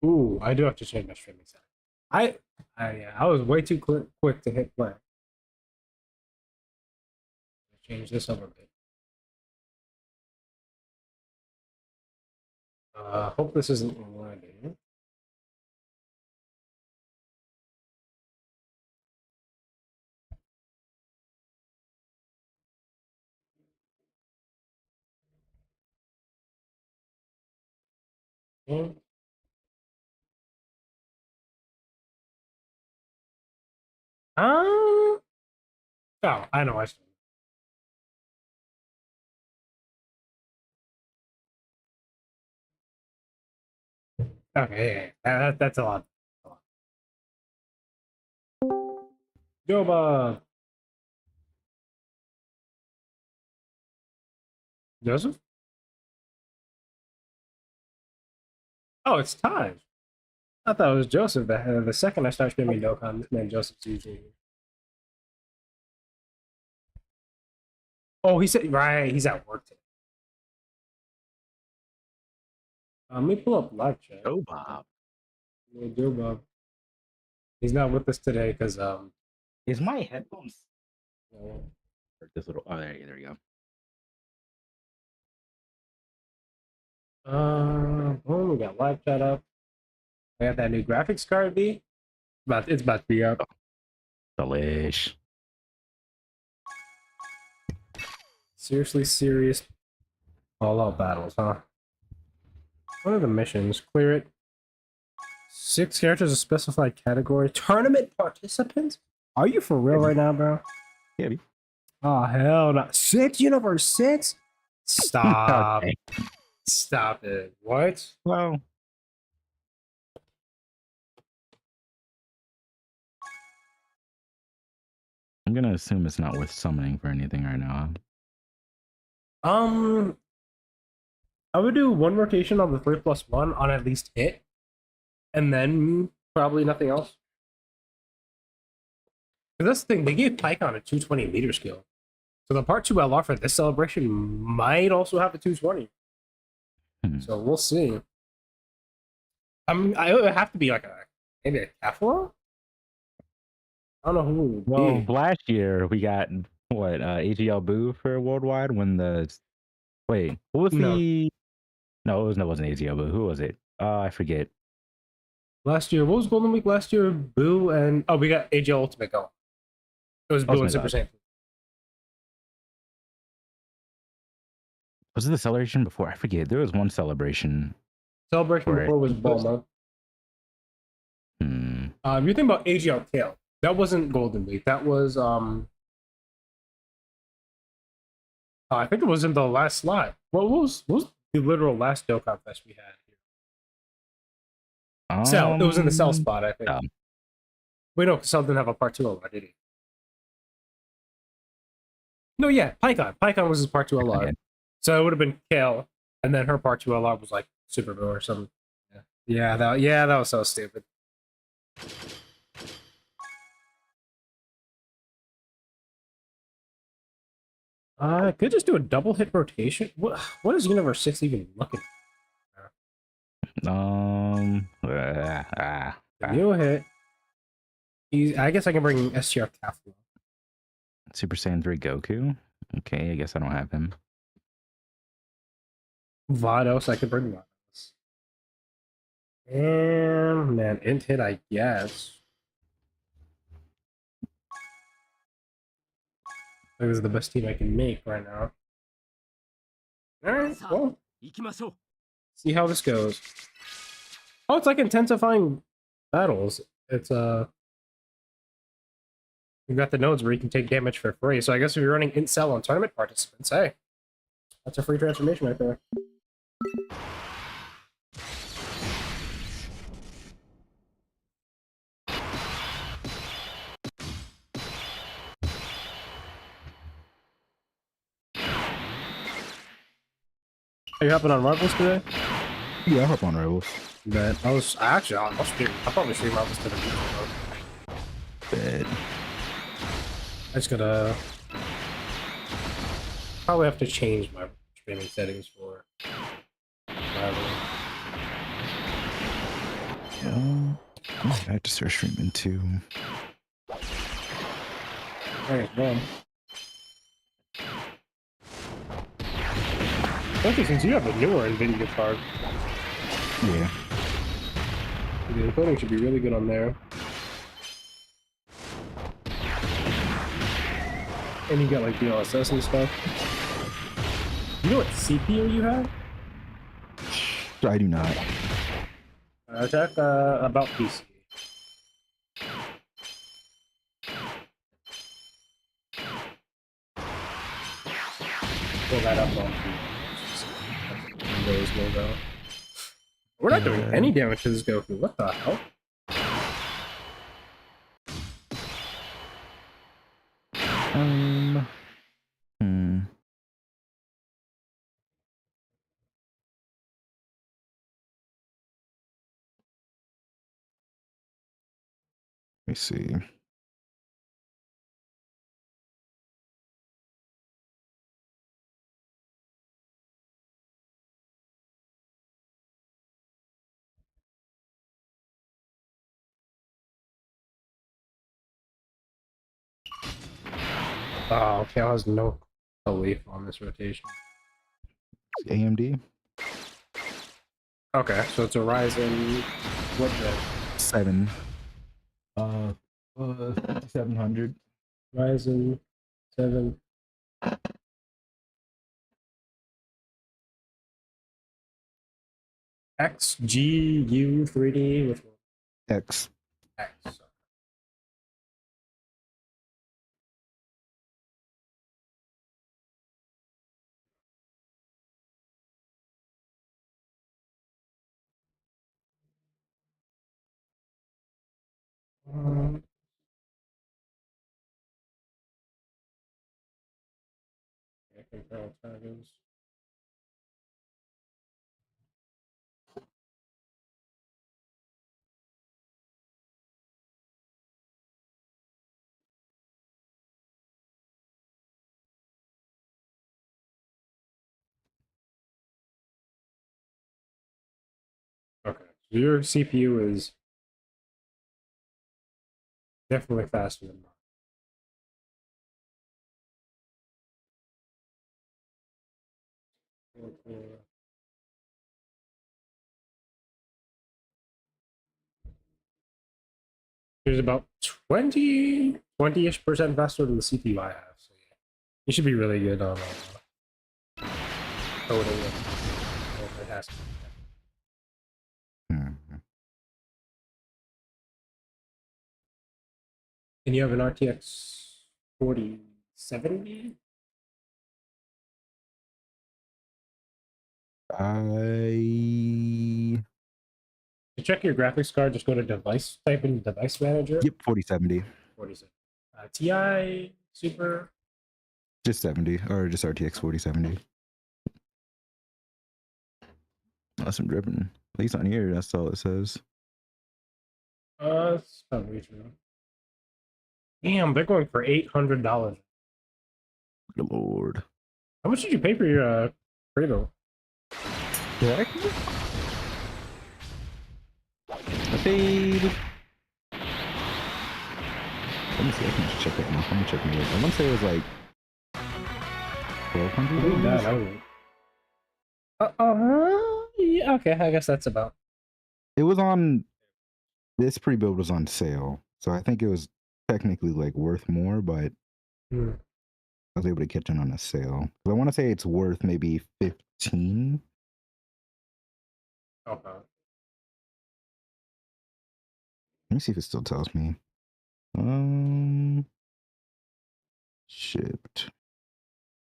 Ooh, I do have to change my streaming setting. I, yeah, I was way too quick to hit play. Change this over a bit. Hope this isn't lagging. Hmm. Um, oh, I know I should. Okay, yeah, that's a lot. Go, Bob. Joseph? Oh, it's time. I thought it was Joseph. The second I start streaming Dokkan, this man Joseph's usually. Oh, he said right. He's at work today. Let me pull up live chat. Oh, Bob. Yeah, Joe Bob. He's not with us today because Is my headphones? you This little. Oh, there you go. boom, we got live chat up. I got that new graphics card B. But it's about to be up. Delish. Seriously serious all out battles, huh? What are the missions? Clear it. 6 characters, a specified category. Tournament participants? Are you for real right now, bro? Yeah. Oh, hell no. 6? Universe 6? Stop. Okay. Stop it. What? Well. I'm gonna assume it's not worth summoning for anything right now. I would do one rotation on the 3+1 on at least hit, and then probably nothing else. Because that's the thing, they gave Pycon a 220 meter skill. So the part 2 LR for this celebration might also have a 220. So we'll see. I would have to be like maybe a Kefla? I don't know who it would Well, be. last year we got what AGL Boo for worldwide when the wait, what was No. the no, it wasn't AGL Boo. Who was it? I forget. Last year, what was Golden Week last year? Boo and we got AGL Ultimate Go. It was Boo and Super Saiyan. Was it the celebration before? I forget. There was one celebration. Celebration before was Ball Mode. You're thinking about AGL Tail. That wasn't Golden Week. That was I think it was in the last slot. What was the literal last Dokkan Fest we had here? Cell. It was in the Cell spot, I think. Wait, no, Cell didn't have a part 2 LR, did he? No, yeah, Pycon. Pycon was his part 2 LR. Okay. So it would have been Kale, and then her part 2 LR was like Super Boo or something. Yeah, that was so stupid. I could just do a double hit rotation. What is Universe 6 even looking at? New hit. I guess I can bring STR Kefla. Super Saiyan 3 Goku. Okay, I guess I don't have him. Vados, I could bring Vados. And man, int hit, I guess. This is the best team I can make right now. Alright, well. See how this goes. Oh, it's like intensifying battles. It's you've got the nodes where you can take damage for free. So I guess if you're running int cell on tournament participants, hey, that's a free transformation right there. Are you hopping on Rivals today? Yeah, I hop on Rivals. But I'll probably stream Rivals today. Bad. I just gotta probably have to change my streaming settings for Rivals. I have to start streaming too. Alright, well. Especially since you have a newer NVIDIA card. Yeah. The encoding should be really good on there. And you got like DLSS and stuff. You know what CPU you have? I do not. Check about PC. Pull that up on Windows logo. We're not doing any damage to this Goku. What the hell? Hmm. Let me see. Oh, okay. I was no belief on this rotation. AMD Okay, so it's a Ryzen. What the? 7. 700. Ryzen 7. XGU 3D with X. X. Um, I can tell timings. Okay, so your CPU is definitely faster than mine. It's about 20-ish% faster than the CPU I have. So yeah, you should be really good on coding. It has to be. Hmm. And you have an RTX 4070? To check your graphics card, just go to device, type in device manager. Yep, 4070. 47. TI, Super. Just 70, or just RTX 4070. Unless I'm dripping. At least on here, that's all it says. It's probably true. Damn, they're going for $800. Good lord. How much did you pay for your Credo? Yeah, I paid. Let me see. I can just check that now. Let me check my. I want to say it was like $1,200. Yeah, okay, I guess that's about. It was on. This pre-build was on sale, so I think it was technically like worth more, but Hmm. I was able to catch it on a sale. I want to say it's worth maybe 15. Okay. Let me see if it still tells me. Shipped.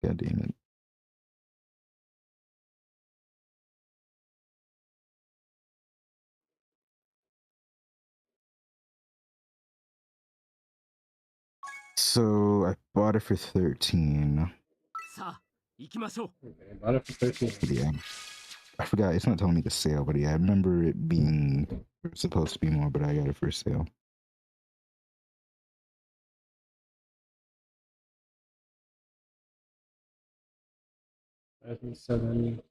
God damn it. So I bought it for 13. Okay, bought it for 13. Yeah. I forgot. It's not telling me the sale, but yeah, I remember it being supposed to be more, but I got it for sale. Ryzen 7.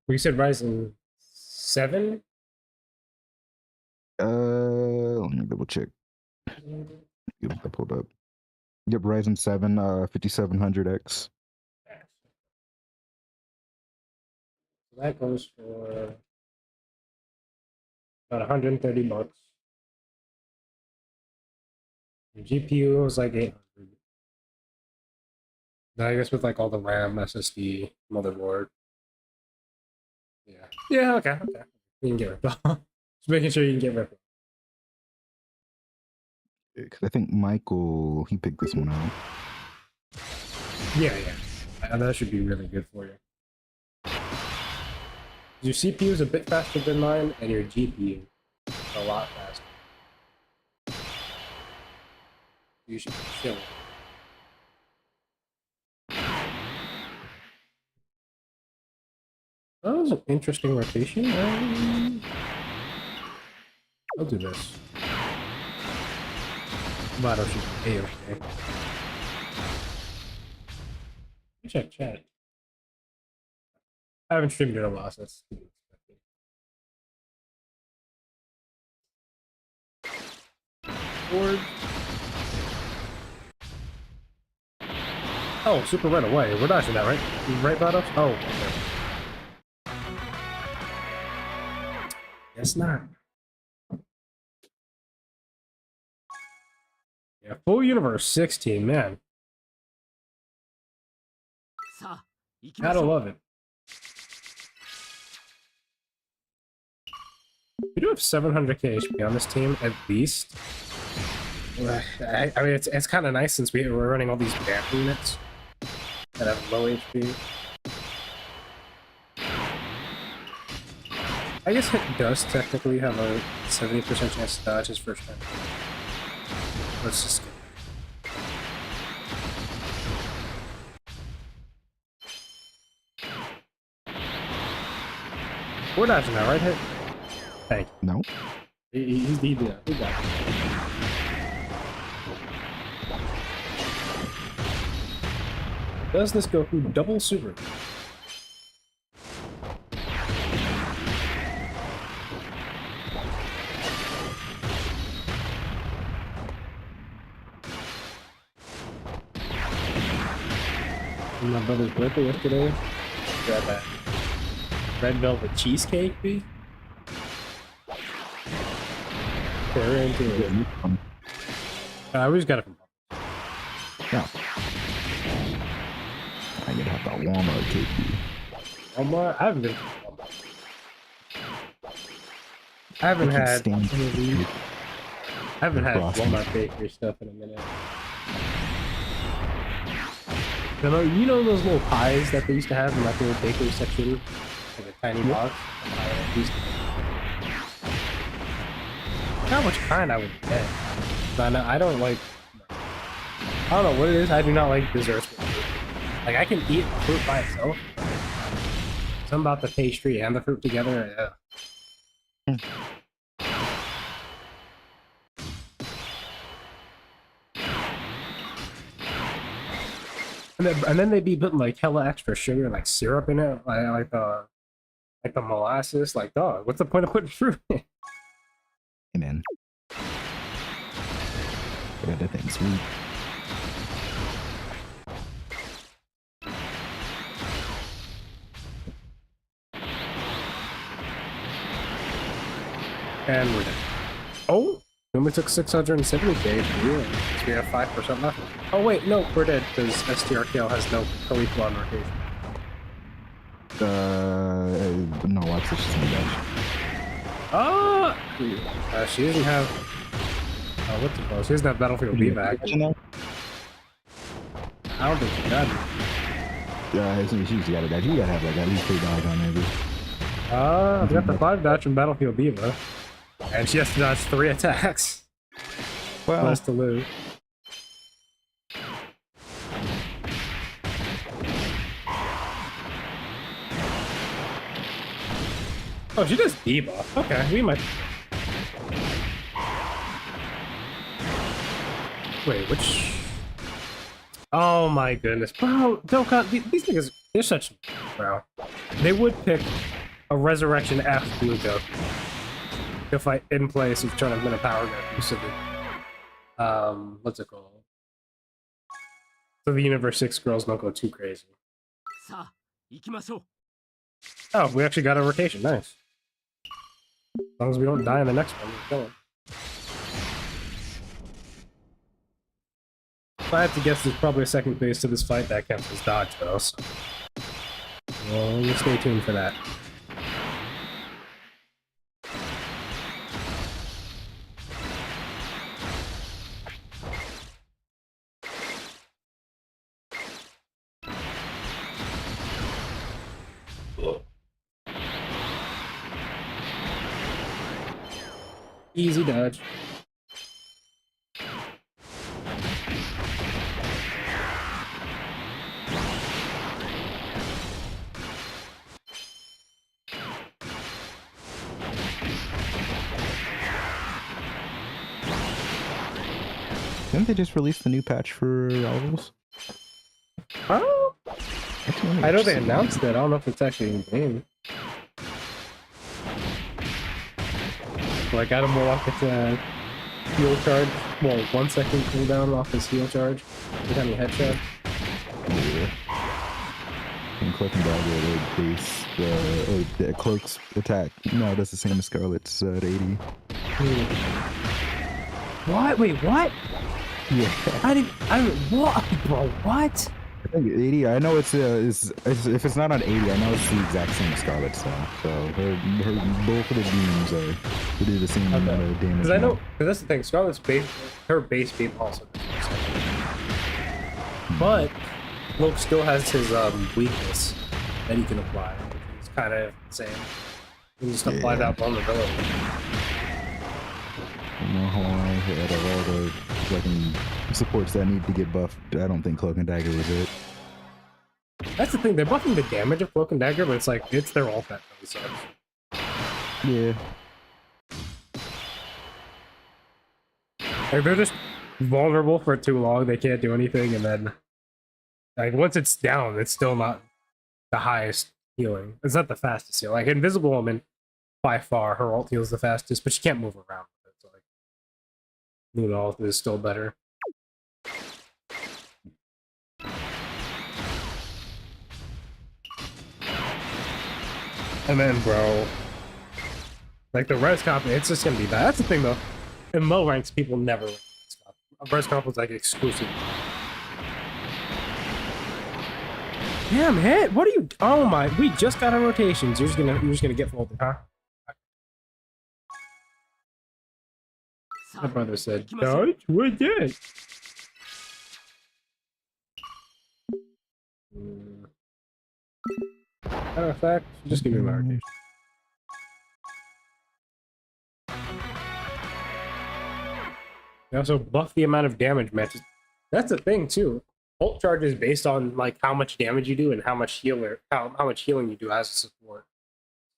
We said Ryzen 7? Let me double check. Get that pulled up. Yep, Ryzen 7 5700X. So that goes for about 130 bucks. Your GPU was like 800. Then I guess with like all the RAM, SSD, motherboard. Yeah. Yeah, okay, okay. You can get ripped off. Just making sure you can get ripped off. Because I think Michael, he picked this one out. Yeah, yeah. That should be really good for you. Your CPU is a bit faster than mine, and your GPU is a lot faster. You should chill. That was an interesting rotation. I'll do this. Vado should be okay. Check chat. I haven't streamed in a while, so that's to be expected. Board. Oh, super right away. We're dodging that, right? Right, Vado? Oh, okay. Guess not. Yeah, full universe 16, man. Gotta love it. We do have 700k HP on this team, at least. I mean, it's kind of nice since we're running all these damp units that have low HP. I guess it does technically have a 70% chance to dodge his first turn. Let's just skip. We're dodging that, right? Hit? Thank you. No. He got it. Does this Goku double super? My brother's birthday yesterday. Grab that red velvet cheesecake, B. We're into it. We just got it from. Yeah. I gotta have that Walmart cake. Walmart? I haven't been to Walmart. I haven't had any of these. I haven't had Walmart bakery stuff in a minute. You know those little pies that they used to have in like the little bakery section? Like a tiny box? How much kind I would get. I don't like... I don't know what it is, I do not like desserts with fruit. Like, I can eat fruit by itself. Something about the pastry and the fruit together, yeah. And then they'd be putting like hella extra sugar and like syrup in it, like the molasses. Like, dog, what's the point of putting fruit in? Amen. Got that thing sweet. And we're done. Oh, we only took 670k. Yeah, we have 5% left. Oh wait, no, we're dead because STRKL has no Khalifa on rotation. No, watch this. She's gonna dash. She doesn't have. What's it called? She doesn't have Battlefield B back. I don't think she does. Yeah, she's got it. You gotta have like at least 3 dogs on there, dude. I've got the 5 dodge from Battlefield Diva. And she has to dodge 3 attacks. Well, Less to lose. Oh, she does debuff. Okay, we might. Wait, which? Oh my goodness, bro! Don't count these niggas. They're such bro. They would pick a Resurrection F Bluto to fight in place of Tournament of Power Gun. So the what's it called? So the Universe 6 girls don't go too crazy. さあ行きましょう Oh, we actually got a rotation. Nice. As long as we don't die in the next one, we're going. If I have to guess, there's probably a second phase to this fight that counts as dodge, though. So. Well, you stay tuned for that. Easy dodge. Didn't they just release the new patch for Owls? Oh, Actually, let me I know they see. announced it. I don't know if it's actually in game. Like Adam Warlock gets a heal charge. Well, 1 second cooldown off his heal charge. Every time you headshot. Yeah. And Cloak and Dagger, they base the Cloak's attack. No, that's the same as Scarlet's at 80. What? Wait, what? Yeah. What? Bro, what? I think 80. I know it's if it's not on 80, I know it's the exact same Scarlet stuff. So her both of the beams are they do the same amount of damage. Because I know, now. because that's the thing. Scarlet's base, her base beam also. But Cloak still has his weakness that he can apply. It's kind of insane. You can just apply Yeah. that vulnerability. I don't know how long out of all the fucking supports that need to get buffed, I don't think Cloak and Dagger was it. That's the thing. They're buffing the damage of Cloak and Dagger, but it's like it's their ult that really sucks. Yeah. Like they're just vulnerable for too long. They can't do anything, and then like once it's down, it's still not the highest healing. It's not the fastest heal. Like Invisible Woman, by far, her ult heals the fastest, but she can't move around with it. So like, Luna ult is still better. And then, bro, like the res comp, it's just gonna be bad. That's the thing, though. In low ranks, people never rank res comp. Res comp was like exclusive. Damn hit! What are you? Oh my! We just got our rotations. You're just gonna get folded, huh? My brother said, "Dodge, we're dead." Matter of fact, just give me my rotation. They also buff the amount of damage matches. That's the thing too. Ult charge is based on like how much damage you do and how much much healing you do as a support.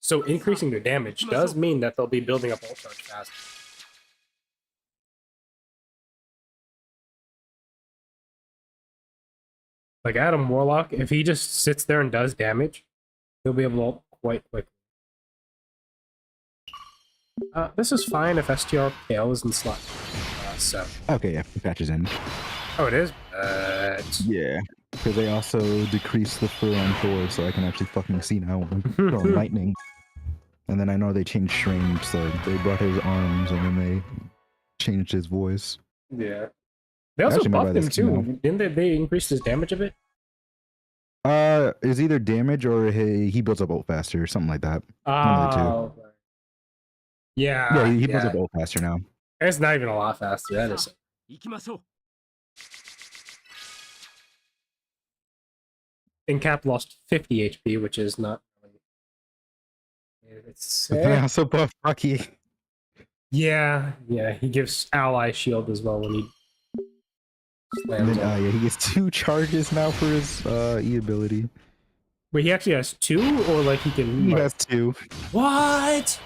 So increasing their damage does mean that they'll be building up ult charge faster. Like Adam Warlock, if he just sits there and does damage, he'll be able to ult quite quickly. This is fine if STR Kale is in slot. So. Okay, yeah, the patch is in. Oh, it is? Yeah. Because they also decreased the fur on Thor, so I can actually fucking see now when throwing lightning. And then I know they changed Strange, so they brought his arms and then they changed his voice. Yeah. They also Actually, might buy buffed him this now. too. Didn't they increase his damage a bit? Is either damage or he builds up ult faster or something like that. One of the two. Oh. Yeah. Yeah, he builds up ult faster now. It's not even a lot faster. That is. 行きましょう And Cap lost 50 HP, which is not really. It's. But they also buff Rocky. Yeah. He gives ally shield as well when he. And Slams then, on. yeah, he gets 2 charges now for his E ability. Wait, he actually has 2, or like he can. He like- has 2. What?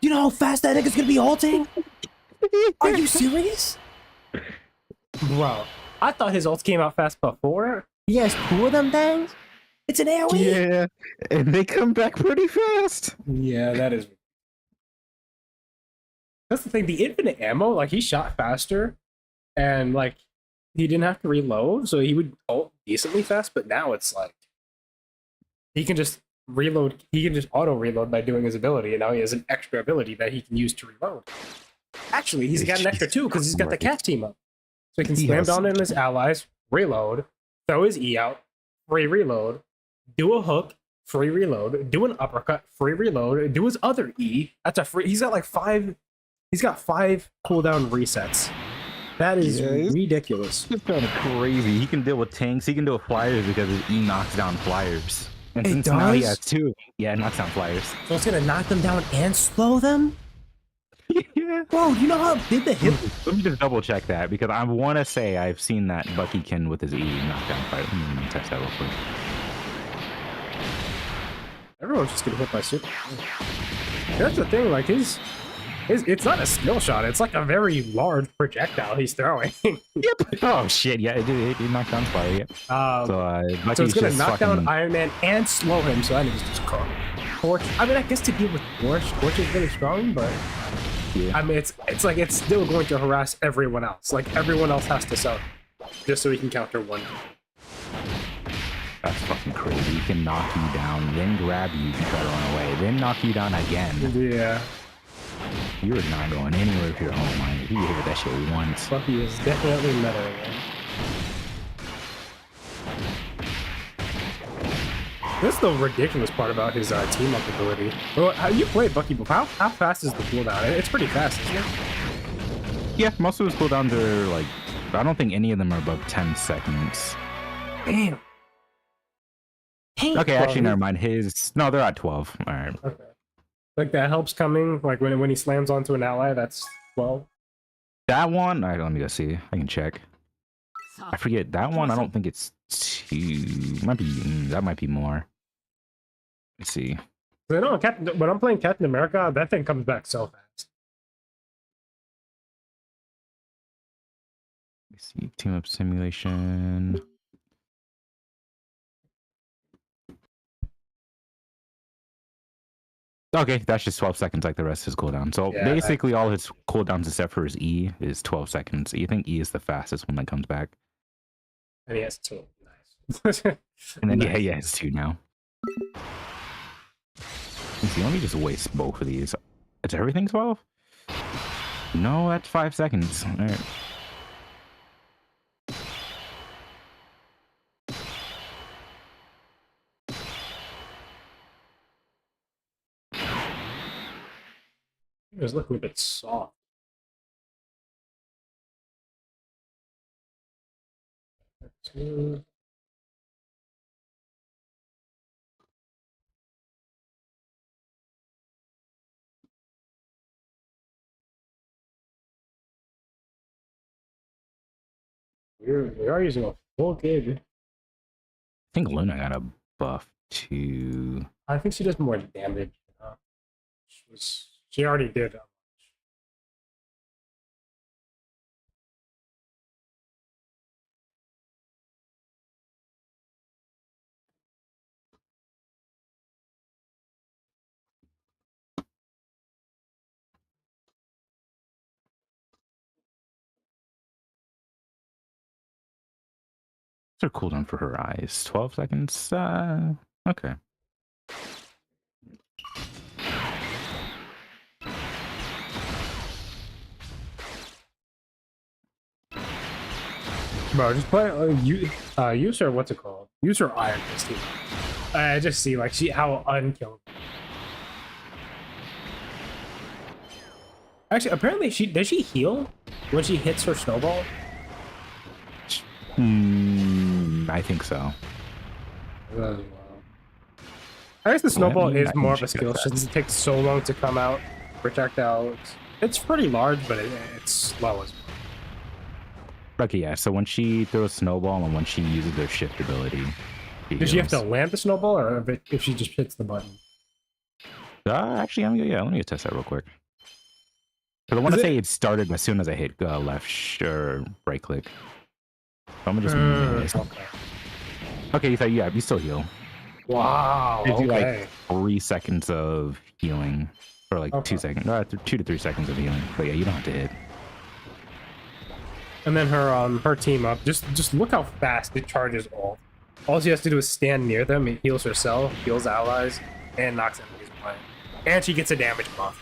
You know how fast that nigga's gonna be ulting? Are you serious? Bro, I thought his ults came out fast before. He has 2 of them things? It's an AoE. Yeah, and they come back pretty fast. Yeah, that is. That's the thing. The infinite ammo, like he shot faster, and like he didn't have to reload, so he would ult decently fast. But now it's like he can just reload. He can just auto reload by doing his ability, and now he has an extra ability that he can use to reload. Actually, he's got an extra too because he's got the cat team up, so he can slam down on his allies, reload, throw his E out, free reload, do a hook, free reload, do an uppercut, free reload, do his other E. That's a free. He's got like 5. He's got 5 cooldown resets. That is ridiculous. It's kind of crazy. He can deal with tanks. He can deal with flyers because his E knocks down flyers. And It since now he does? has 2, yeah, it knocks down flyers. So it's gonna knock them down and slow them? Yeah. Bro, you know how big the hit? Let me just double check that because I want to say I've seen that Bucky can with his E knock down flyers. Let me test that real quick. Everyone's just getting hit by super. That's the thing, like it's not a skill shot, it's like a very large projectile he's throwing. Yep. Oh shit! Yeah, it knocked down fire. Yep. So Bucky's it's gonna just knock down fucking- Iron Man and slow him, so that is just cool. Torch. I mean, I guess to deal with Torch is really strong, but Yeah. I mean, it's like it's still going to harass everyone else. Like everyone else has to sell just so he can counter one. That's fucking crazy. He can knock you down, then grab you and try to run away, then knock you down again. Yeah, You're not going anywhere if you're home, man. You hit that shit once. Bucky is definitely meta again. This is the ridiculous part about his team up ability. Well, how you played Bucky before? How fast is the cooldown? It's pretty fast, isn't it? Yeah, most of his cooldowns are like, I don't think any of them are above 10 seconds. Damn. Okay, actually, never mind. No, they're at 12. All right. Okay. Like that helps coming, like when he slams onto an ally, that's 12. That one, all right, let me go see. I can check. I forget that one. I don't think it's 2. Might be that might be more. Let's see. So, no, when I'm playing Captain America, that thing comes back so fast. Let's see. Team up simulation. Okay, that's just 12 seconds like the rest of his cooldown. So Yeah, basically all his cooldowns except for his E is 12 seconds. You think E is the fastest one that comes back? And he has 2. Nice. And then Nice. yeah, it's 2 now. Let's see, let me just waste both of these. Is everything 12? No, that's 5 seconds. All right. It was looking a bit soft. Two. We are using a full gig. I think Luna got a buff too. I think she does more damage. She already did. What's her cooldown for her eyes? 12 seconds? Okay. Bro, just play use her, what's it called? Use her Iron Fist team. I just see like how unkillable. Actually, apparently does she heal when she hits her snowball? I think so. I guess the snowball I is can more of a check skill that. since it takes so long to come out. Projectile, it's pretty large, but it's slow as well. Okay, yeah, so when she throws snowball and when she uses their shift ability. Does she have to heals. land the snowball, or if she just hits the button? Actually, let me test that real quick. Because I want to Is it- say it started as soon as I hit left or right click. So I'm gonna just miss. Okay. Okay, you still heal. Wow. Gives you Okay. like 3 seconds of healing, or like Okay. 2 seconds, 2 to 3 seconds of healing. But yeah, you don't have to hit. And then her team up. Just look how fast it charges all. All she has to do is stand near them. It heals herself, heals allies, and knocks enemies away. And she gets a damage buff.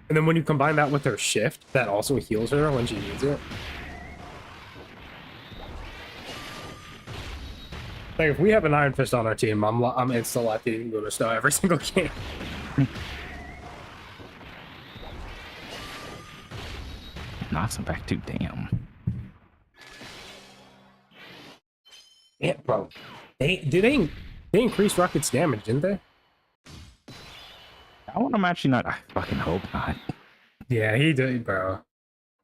And then when you combine that with her shift, that also heals her when she needs it. Like if we have an Iron Fist on our team, I'm insta-locking Luna Star every single game. Knocks him back too. Damn. Yeah, bro. They increased Rocket's damage, didn't they? That one I'm actually not. I fucking hope not. Yeah, he did, bro.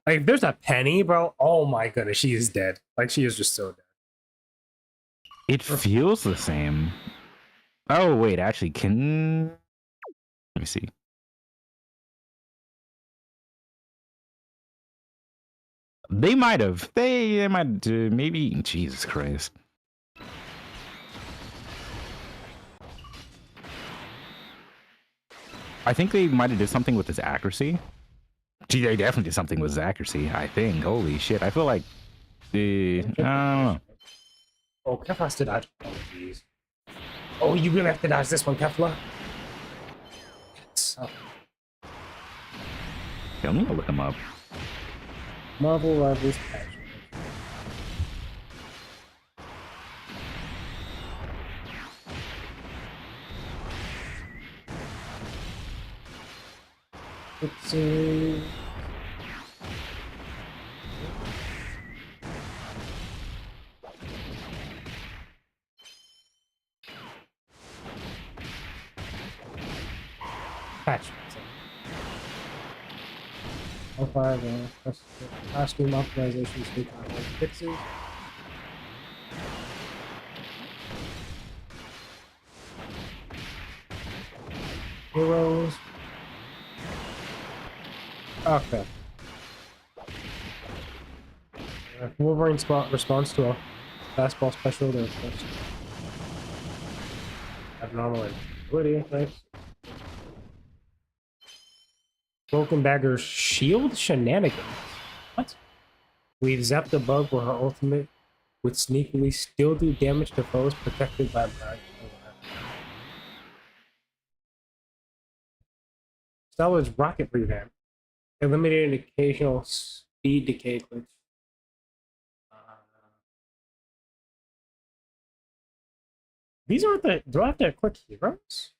Like if there's a Penny, bro, oh my goodness, she is dead. Like she is just so dead. It feels the same. Oh wait, actually, can let me see. They might have. They might maybe. Jesus Christ. I think they might have did something with his accuracy. Gee, they definitely did something with his accuracy. I think. Holy shit! I feel like the. I don't know. Oh, Kefla has to dodge all of these. Oh, you really have to dodge this one, Kefla. So, Yeah, let me look him up. Marvel Rivals patch. Let's see. Patch. Costume optimization, speak on fixes. Heroes. Okay. Wolverine responds to a fastball special. They're first. Abnormal ability. Nice. Broken Dagger's shield shenanigans. What? We've zapped a bug where her ultimate would sneakily still do damage to foes protected by Brian. Star Wars rocket revamp. Eliminated occasional speed decay glitch. These aren't the. Do I have to click heroes?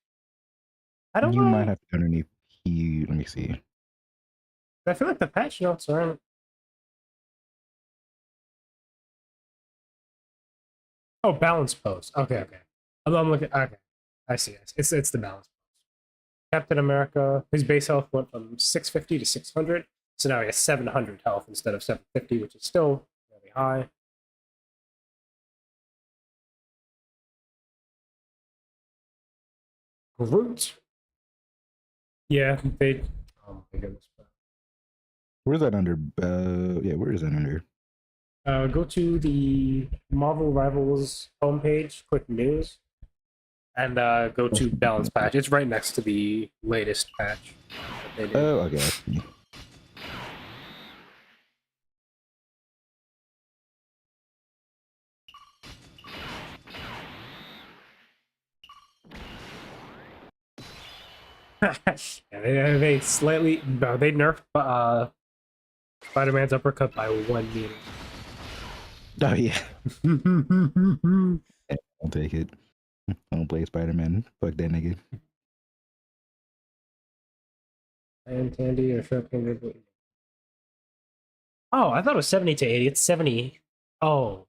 I don't You know. might have to go underneath. Let me see. I feel like the patch notes aren't. Oh, balance pose. Okay. I'm looking. Okay, I see. It's the balance pose. Captain America. His base health went from 650 to 600, so now he has 700 health instead of 750, which is still really high. Groot. Yeah, they. Oh my goodness. Where's that under? Yeah, where is that under? Go to the Marvel Rivals homepage, click news, and go to balance patch. It's right next to the latest patch that they did. Oh, okay. I see. Yeah, they slightly no, they nerfed Spider-Man's uppercut by 1 meter. Oh yeah. I'll take it. I don't play Spider-Man. Fuck that nigga. And Tandy or Sharp Finger. Oh, I thought it was 70 to 80. It's 70. Oh.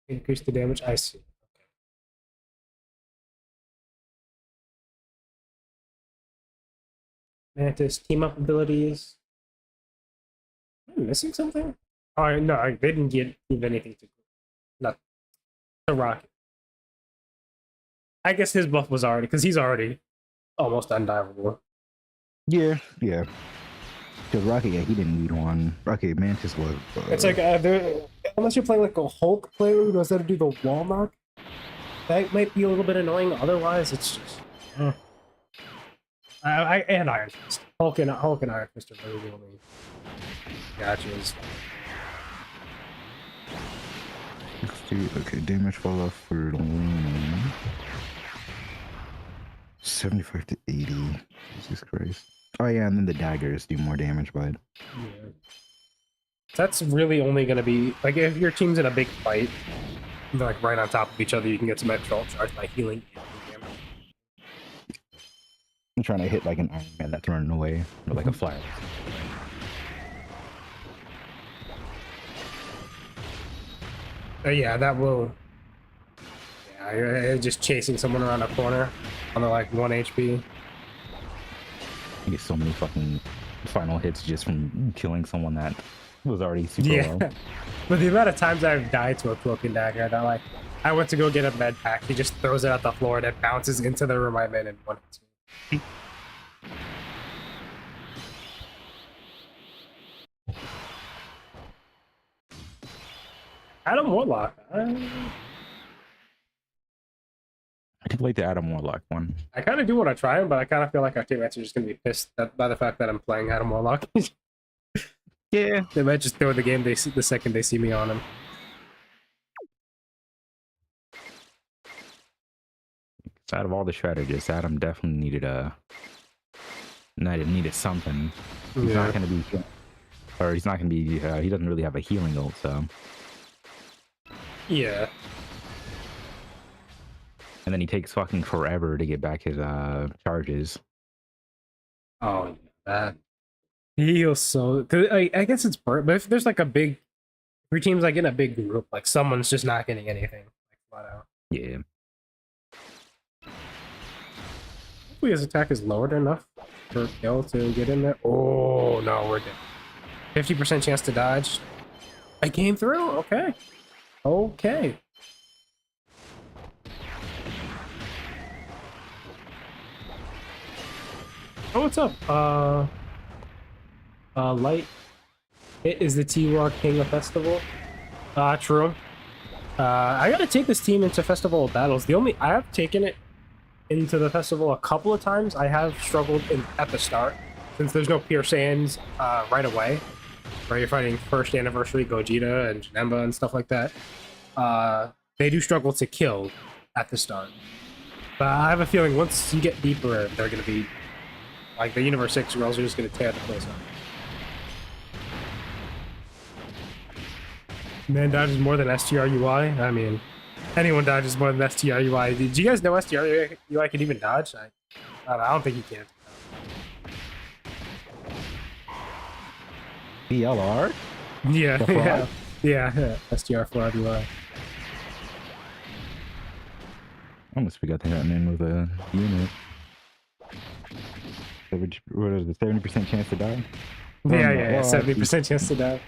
Increase the damage. I see. Okay. Mantis team up abilities. Am I missing something? Oh no, they didn't give anything to not to Rocket. I guess his buff was already because he's already almost undieable. Yeah. Because Rocket, yeah, he didn't need one. Rocket Mantis was. It's like unless you're playing like a Hulk player who knows how to do the wall knock, that might be a little bit annoying. Otherwise, it's just. And Iron Fist. Hulk and Iron Fist are really the only gotchas. Okay, damage fall off for 75 to 80. Jesus Christ. Oh yeah, and then the daggers do more damage, bud. Yeah. That's really only going to be like if your team's in a big fight, they're like right on top of each other. You can get some extra charge by healing. I'm trying to hit like an Iron Man that's running away, or like a flyer. Yeah, that will. Yeah, you're just chasing someone around a corner on the like 1 HP. You get so many fucking final hits just from killing someone that was already super low. But the amount of times I've died to a cloak and dagger, that like I went to go get a med pack, he just throws it at the floor and it bounces into the room I'm in and one hits me. Adam Warlock. I did like the Adam Warlock one. I kind of do want to try him, but I kind of feel like our teammates are just going to be pissed by the fact that I'm playing Adam Warlock. Yeah. They might just throw the game the second they see me on him. Out of all the strategists, Adam definitely needed something. He's not going to be, or he's not going to be. He doesn't really have a healing ult, so. Yeah. And then he takes fucking forever to get back his charges. Oh, that he heals so. Cause I guess it's but if there's like a big, if your team's like in a big group, like someone's just not getting anything. Like flat out. Yeah. Hopefully his attack is lowered enough for kill to get in there. Oh no, we're dead. 50% chance to dodge. I came through. Okay. Okay. Oh, what's up? Light. It is the T-Rock King of Festival. True. I gotta take this team into Festival battles. I have taken it into the festival a couple of times. I have struggled at the start, since there's no Pure Saiyans right away, where you're fighting First Anniversary Gogeta and Janemba and stuff like that. They do struggle to kill at the start. But I have a feeling once you get deeper, they're going to be like the Universe 6 girls are just going to tear the place up. Man dodges more than STRUI. I mean, anyone dodges more than STRUI. Did you guys know STRUI can even dodge? I don't think he can. BLR? Yeah, yeah, STR4RUI. I almost forgot to hit him in with a unit. What is it, 70% chance to die? Yeah, 70% chance to die.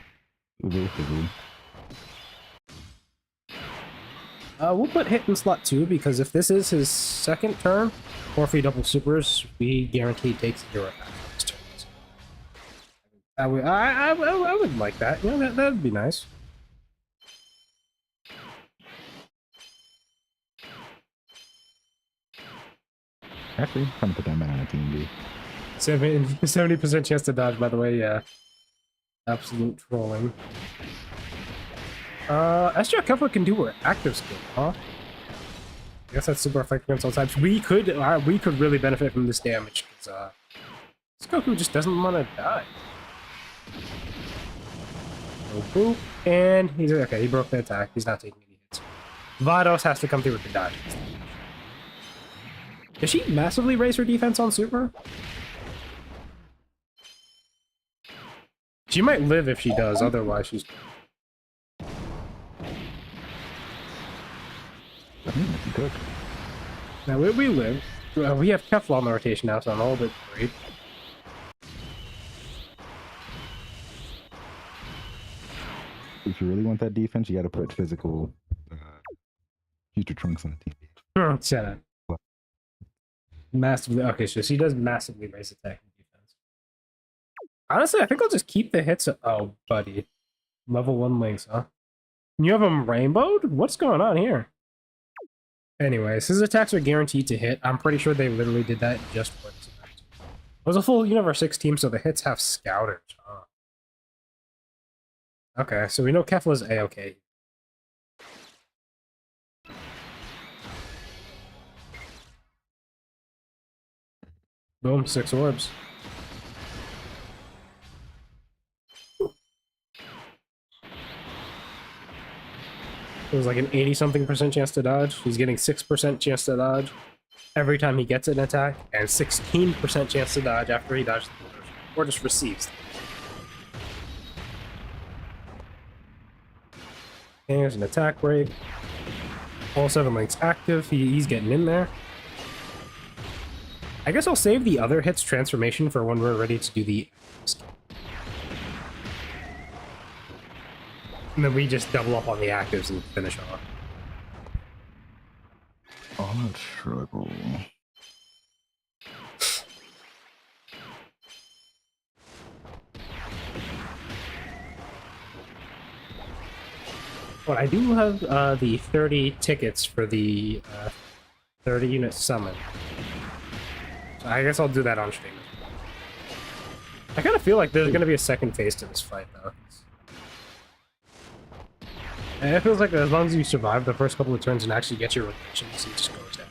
We'll put hit in slot 2 because if this is his second turn, or if he double supers, we guarantee takes 0 turns. I would like that. You know, that would be nice. Actually, I'm gonna put that man on a team, dude. 70% chance to dodge, by the way, yeah. Absolute trolling. STR Kefla can do her active skill, huh? I guess that's super effective against all types. We could really benefit from this damage, because this Goku just doesn't want to die. Oh, boop. And he's okay, he broke the attack. He's not taking any hits. Vados has to come through with the dodge. Does she massively raise her defense on Super? She might live if she does, otherwise she's... Good. Now we live. We have Kefla on the rotation now, so I'm a little bit worried. If you really want that defense, you gotta put physical future Trunks on the team. Shut up. Massively. Okay, so she does massively raise attack and defense. Honestly, I think I'll just keep the hits. Oh, buddy. Level 1 links, huh? You have him rainbowed? What's going on here? Anyways, his attacks are guaranteed to hit. I'm pretty sure they literally did that just for this event. It was a full Universe 6 team, so the hits have scouters. Huh. Okay, so we know Kefla's A-okay. Boom, 6 orbs. It was like an 80-something% chance to dodge. He's getting 6% chance to dodge every time he gets an attack, and 16% chance to dodge after he dodges the first, or just receives. And there's an attack break. All 7 links active. He's getting in there. I guess I'll save the other hits transformation for when we're ready to do the... And then we just double up on the actives and finish off. Odd struggle. Well, I do have the 30 tickets for the 30-unit summon. So I guess I'll do that on stream. I kind of feel like there's going to be a second phase to this fight, though. And it feels like as long as you survive the first couple of turns and actually get your rotations, it just goes down.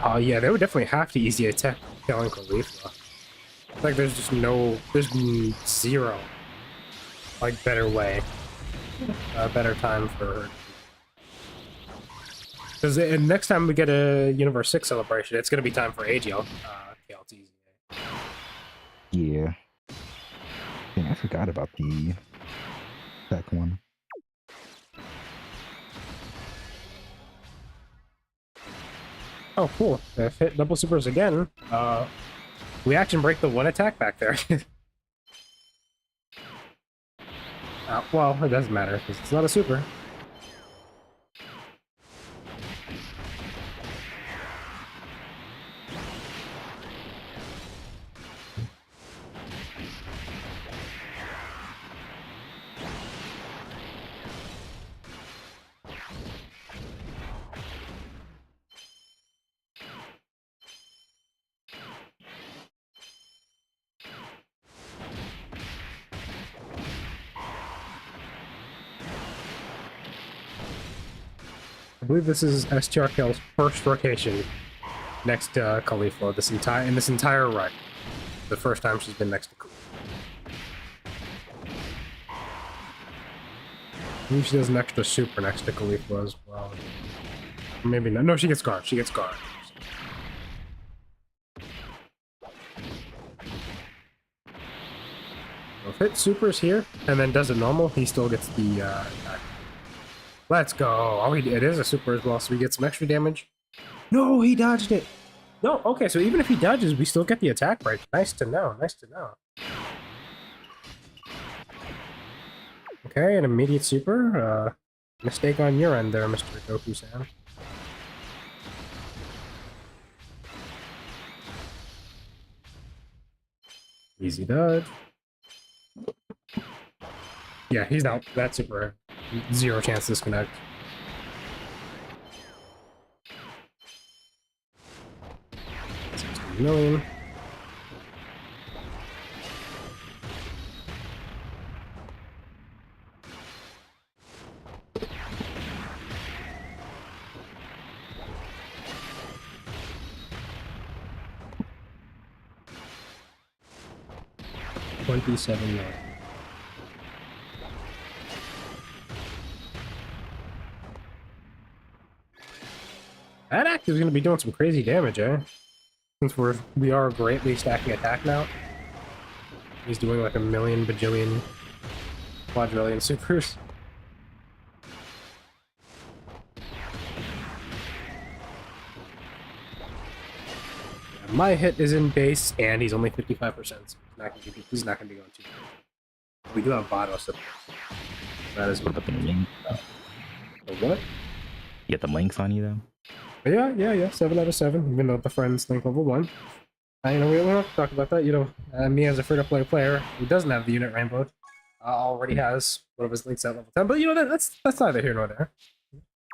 Oh yeah, they would definitely have to easy attack killing Khalifa. Like there's just no, there's zero, like better way, better time for her. Because next time we get a Universe 6 celebration, it's gonna be time for AGL. KLT's. Yeah. Dang, I forgot about the tech one. Oh, cool. If hit double supers again, we action break the one attack back there. Well, it doesn't matter, because it's not a super. I believe this is STRKL's first rotation next to Khalifa in this entire run. The first time she's been next to Khalifa. I believe she does an extra super next to Khalifa as well. Maybe not. No, she gets guard. She gets guard. So if it supers here and then does it normal, he still gets the attack. Let's go. Oh, it is a super as well, so we get some extra damage. No, he dodged it. No, okay, so even if he dodges, we still get the attack break. Nice to know. Nice to know. Okay, an immediate super. Mistake on your end there, Mr. Goku-san. Easy dodge. Yeah, he's out. That's super. Zero chance to disconnect. $60 million. $27 million. That act is going to be doing some crazy damage, eh? Since we are greatly stacking attack now. He's doing like a million, bajillion, quadrillion supers. My hit is in base, and he's only 55%, so he's not going to be going too good. We do have Vado support. That is What about the link? what? You get the links on you though. Yeah. 7 out of 7. Even though the friends think level 1. You know, we don't have to talk about that. You know, me as a free-to-play player who doesn't have the unit rainbow, already has one of his links at level 10. But you know, that's neither here nor there.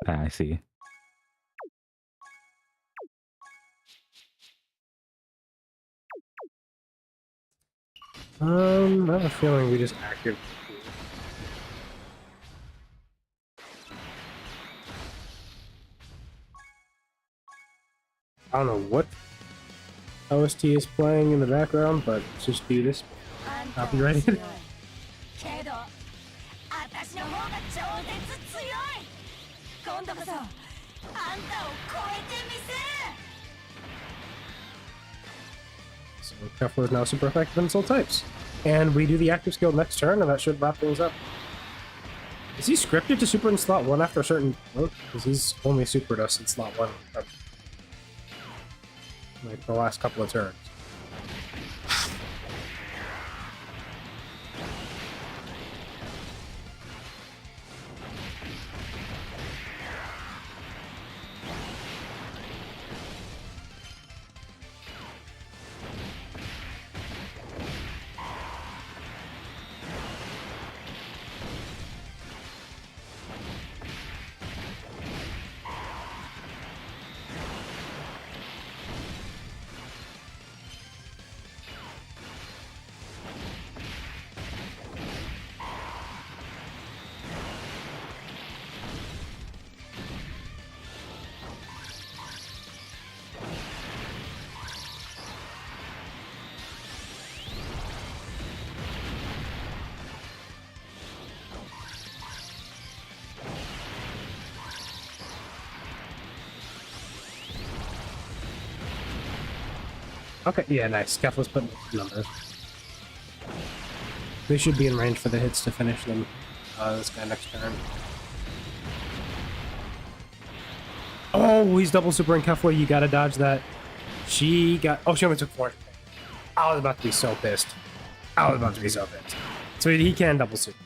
Ah, I see. I have a feeling we just active. I don't know what OST is playing in the background, but let's just do this. Copyrighted. けど私の方が超絶強い。今度こそあんたを超えてみせる。 So Kefla is now super effective in soul types. And we do the active skill next turn, and that should wrap things up. Is he scripted to super in slot 1 after a certain point? Because he's only supered us in slot 1. Like the last couple of turns. Okay, yeah, nice. Kefla's putting numbers. They should be in range for the hits to finish them. This guy next turn. Oh, he's double super in Kefla. You gotta dodge that. She got. Oh, she only took 4. I was about to be so pissed. So he can double super.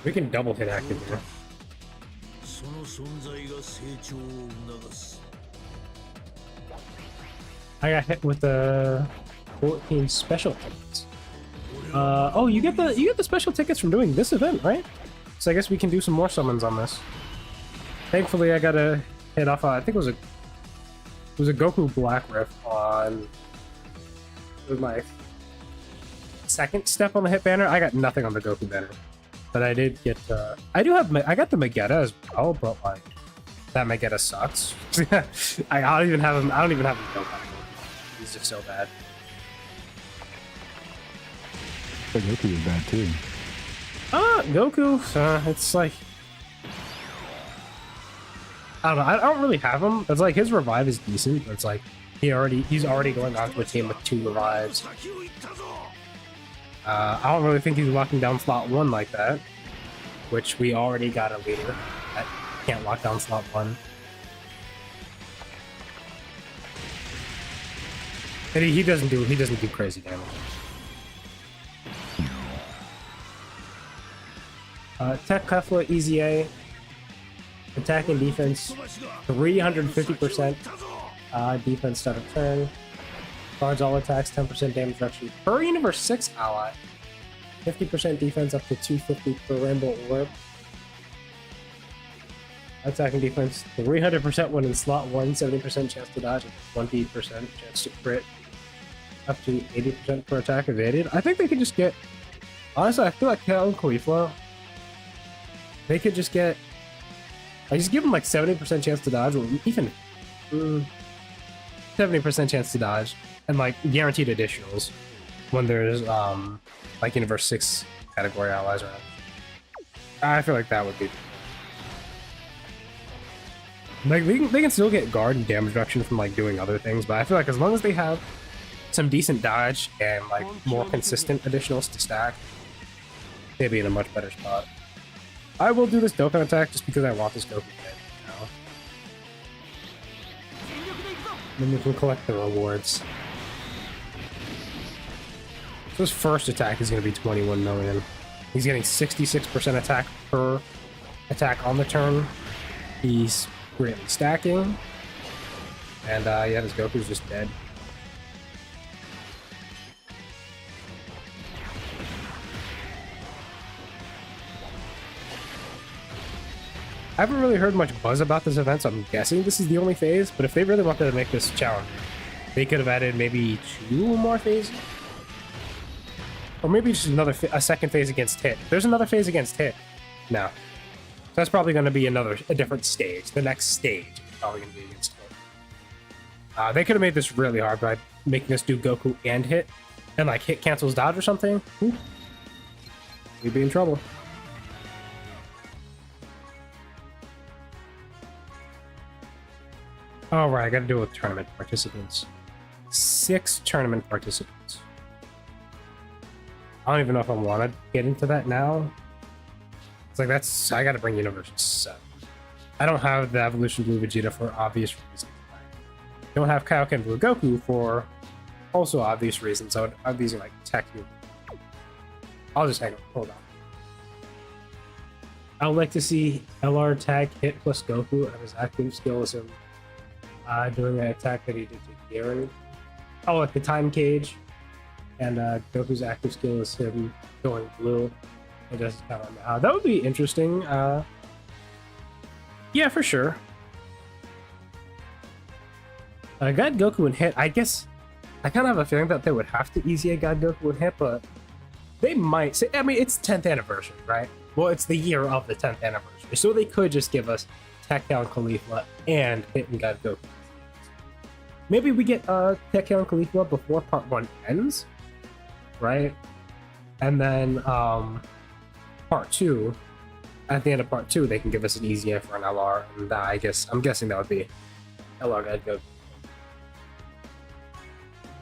We can double hit active here. その存在が成長を促す I got hit with the 14 special tickets. Oh, you get the special tickets from doing this event, right? So I guess we can do some more summons on this. Thankfully, I got a hit off. I think it was a Goku Black Rift on. It was my second step on the hit banner. I got nothing on the Goku banner, but I did get. I got the Megetta as well, but like that Megetta sucks. I don't even have him. I don't even have him built. He's just so bad. But Goku is bad too. Goku. It's like I don't know. I don't really have him. It's like his revive is decent, but it's like he's already going on to a team with 2 revives. I don't really think he's locking down slot 1 like that, which we already got a leader that can't lock down slot 1. And he doesn't do crazy damage. Tech Kefla, Easy A. Attack and defense, 350% defense start of turn. Guards all attacks, 10% damage reduction per Universe 6 ally. 50% defense up to 250 per Rainbow Orb. Attack and defense, 300% when in slot 1, 70% chance to dodge, and 20% chance to crit. Up to 80% per attack evaded. I think they could just get... Honestly, I feel like Cal and Caulifla, they could just get... I just give them like 70% chance to dodge, or even 70% chance to dodge, and like guaranteed additionals when there's like Universe 6 category allies around. I feel like that would be like they can still get guard and damage reduction from like doing other things, but I feel like as long as they have some decent dodge and like more consistent additionals to stack, they'd be in a much better spot. I will do this Dokkan attack just because I want this Goku hit now. Then we can collect the rewards. So his first attack is going to be 21 million. He's getting 66% attack per attack on the turn. He's greatly stacking. And yeah, his Goku's just dead. I haven't really heard much buzz about this event, so I'm guessing this is the only phase. But if they really wanted to make this challenge, they could have added maybe 2 more phases, or maybe just a second phase against Hit. There's another phase against Hit now, so that's probably going to be a different stage. The next stage is probably going to be against Hit. They could have made this really hard by making us do Goku and Hit, and like Hit cancels dodge or something. Ooh. We'd be in trouble. All right, I got to do it with tournament participants. 6 tournament participants. I don't even know if I want to get into that now. It's like I got to bring Universe 7. I don't have the Evolution Blue Vegeta for obvious reasons. I don't have Kaioken Blue Goku for also obvious reasons. So I'm using like Tech. I'll just hang on. Hold on. I would like to see LR tag Hit plus Goku and his active skill is him doing an attack that he did to Garen. Oh, like the time cage. And Goku's active skill is him going blue. It does kind of that would be interesting. Yeah, for sure. God Goku and Hit. I guess I kind of have a feeling that they would have to easy a God Goku and Hit, but they might say. I mean, it's 10th anniversary, right? Well, it's the year of the 10th anniversary, so they could just give us Tekka and Caulifla and Hit and God Goku. Maybe we get Tekka and Caulifla before part 1 ends, right? And then part 2, at the end of part 2, they can give us an easy for an LR, and I'm guessing that would be LR God Goku.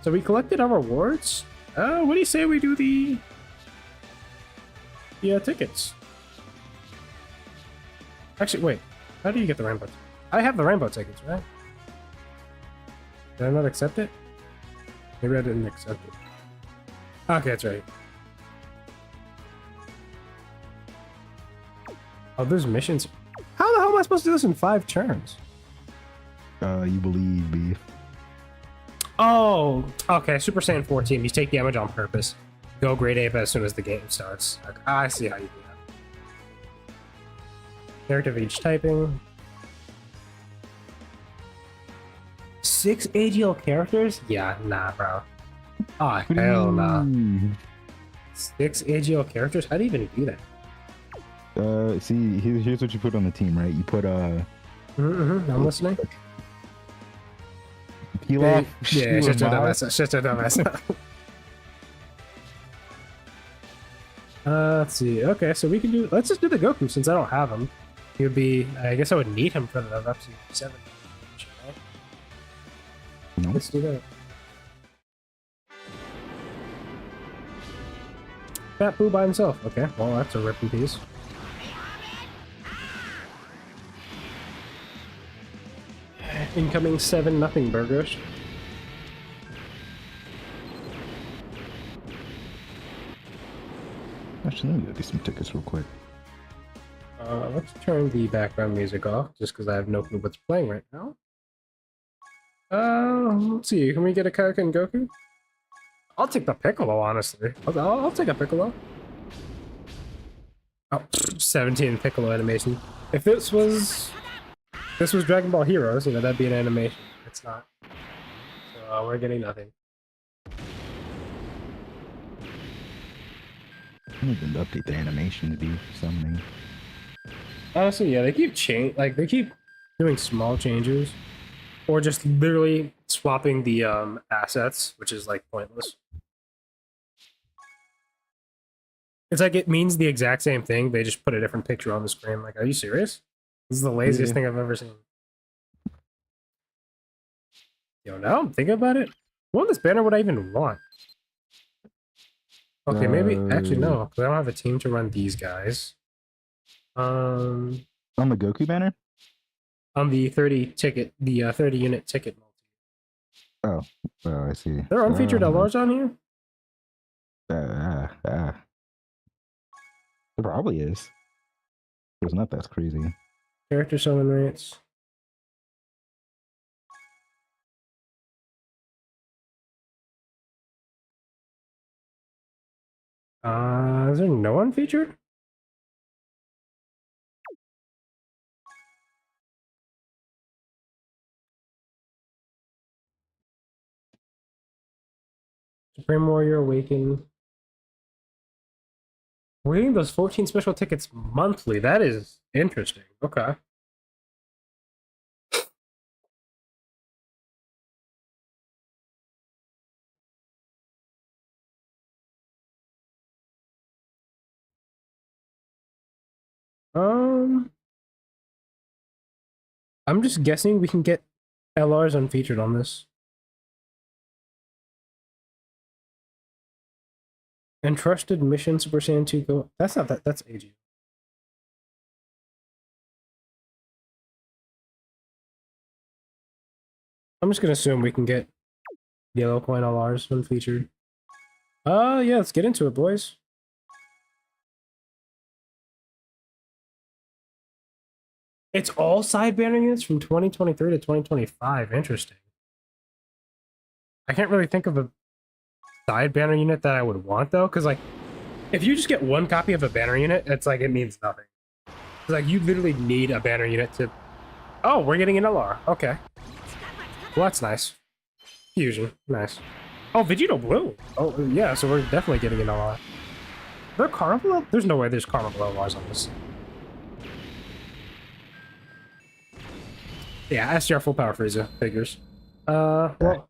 So we collected our rewards. What do you say we do the tickets? Actually, wait. How do you get the rainbow tickets? I have the rainbow tickets, right? Did I not accept it? Maybe I didn't accept it. Okay, that's right. Oh, there's missions. How the hell am I supposed to do this in 5 turns? You believe, B. Oh, okay. Super Saiyan 14. You take damage on purpose. Go Great Ape as soon as the game starts. Okay, I see how you do that. Narrative age typing. 6 AGL characters? Yeah, nah, bro. Oh, hell nah. 6 AGL characters? How do you even do that? See, here's what you put on the team, right? You put I'm listening. Pilaf. Yeah, shut your dumbass. Let's see. Okay, so we can do. Let's just do the Goku since I don't have him. He would be. I guess I would need him for the Repsi 7. No. Let's do that. Fat Boo by himself. Okay, well that's a rip in peace. Incoming 7-0 burgers. Actually, let me go get some tickets real quick. Let's turn the background music off, just because I have no clue what's playing right now. Let's see. Can we get a Kaioken Goku? I'll take the Piccolo, honestly. I'll take a Piccolo. Oh, 17 Piccolo animation. If this was Dragon Ball Heroes, that'd be an animation. It's not. So we're getting nothing. I need them to update the animation to be something. Honestly, yeah, they keep they keep doing small changes, or just literally swapping the assets, which is like pointless. It's like it means the exact same thing. They just put a different picture on the screen. Like, are you serious? This is the laziest thing I've ever seen. Yo, now I'm thinking about it. What on this banner would I even want? Okay, maybe actually no, because I don't have a team to run these guys. On the Goku banner? On the 30 ticket, the 30 unit ticket multi. Oh, I see. There are unfeatured LRs on here? Ah, it probably is. It's not that crazy. Character summon rates. Is there no one featured? Supreme Warrior Awaken. We're getting those 14 special tickets monthly. That is interesting. Okay. Um, I'm just guessing we can get LRs unfeatured on this. Entrusted Mission Super Saiyan 2 Go. That's not that. That's AG. I'm just gonna assume we can get yellow coin LRs unfeatured. Yeah, let's get into it, boys. It's all side banner units from 2023 to 2025. Interesting. I can't really think of a side banner unit that I would want though, because like, if you just get one copy of a banner unit, it's like it means nothing. It's like you literally need a banner unit to. Oh, we're getting an LR. Okay. Well, that's nice. Fusion, nice. Oh, Vegito Blue. Oh yeah, so we're definitely getting an LR. Are there Carnival? There's no way there's Carnival LRs on this. Yeah, SGR full power Frieza figures. Well,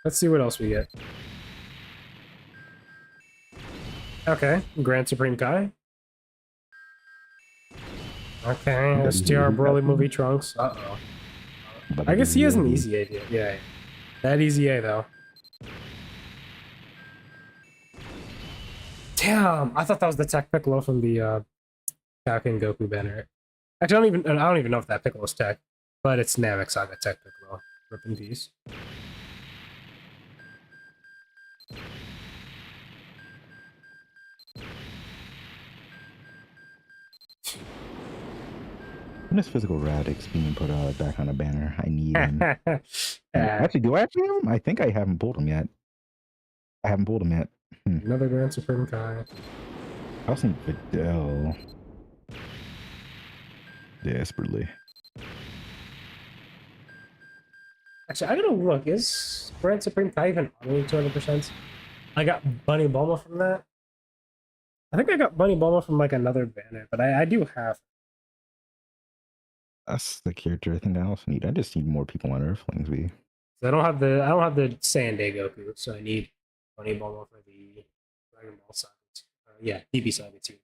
let's see what else we get. Okay, Grand Supreme Kai. Okay, STR Broly movie Trunks. Uh-oh. I guess he has an easy A. Yeah, that easy A though. Damn, I thought that was the Tech Piccolo from the Kaioken Goku banner. Actually, I don't even know if that Piccolo's Tech, but it's Namek Saga Tech Piccolo. Rip in peace. When is Physical Radix being put back on a banner? I need him. Actually, do I actually have him? I think I haven't pulled him yet. I haven't pulled him yet. Another Grand Supreme Kai. I was thinking Videl. Desperately. Actually, I gotta look. Is Grand Supreme Kai even only 200%? I got Bunny Bulma from that. I think I got Bunny Bulma from like another banner, but I do have. That's the character I think I also need. I just need more people on Earthlings. I don't have the Saiyan Goku, so I need Bunny Bulma for the Dragon Ball Saga. Yeah, DB Saga 2.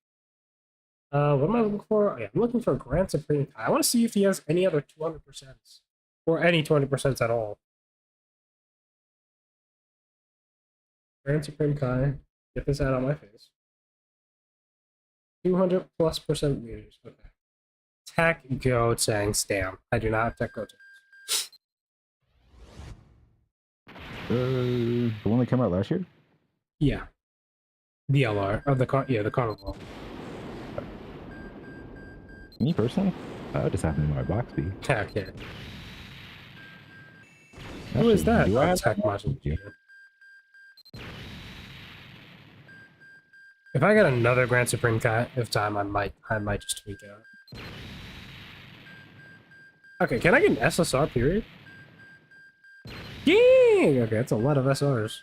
What am I looking for? Oh, yeah, I'm looking for Grand Supreme Kai. I want to see if he has any other 200%. Or any 20% at all. Grand Supreme Kai. Get this out on my face. 200+% meters. Okay. Tech Gotenks. Damn. I do not have Tech Gotenks. The one that came out last year? Yeah. The LR. Oh, the Carnival. Me personally? I just happened in my box B. Tech, yeah. Who is that? Do I have Tech that? Majin Vegeta. If I get another Grand Supreme Kai of time, I might just tweak out. Okay, can I get an SSR period? Dang! Okay, that's a lot of SRs.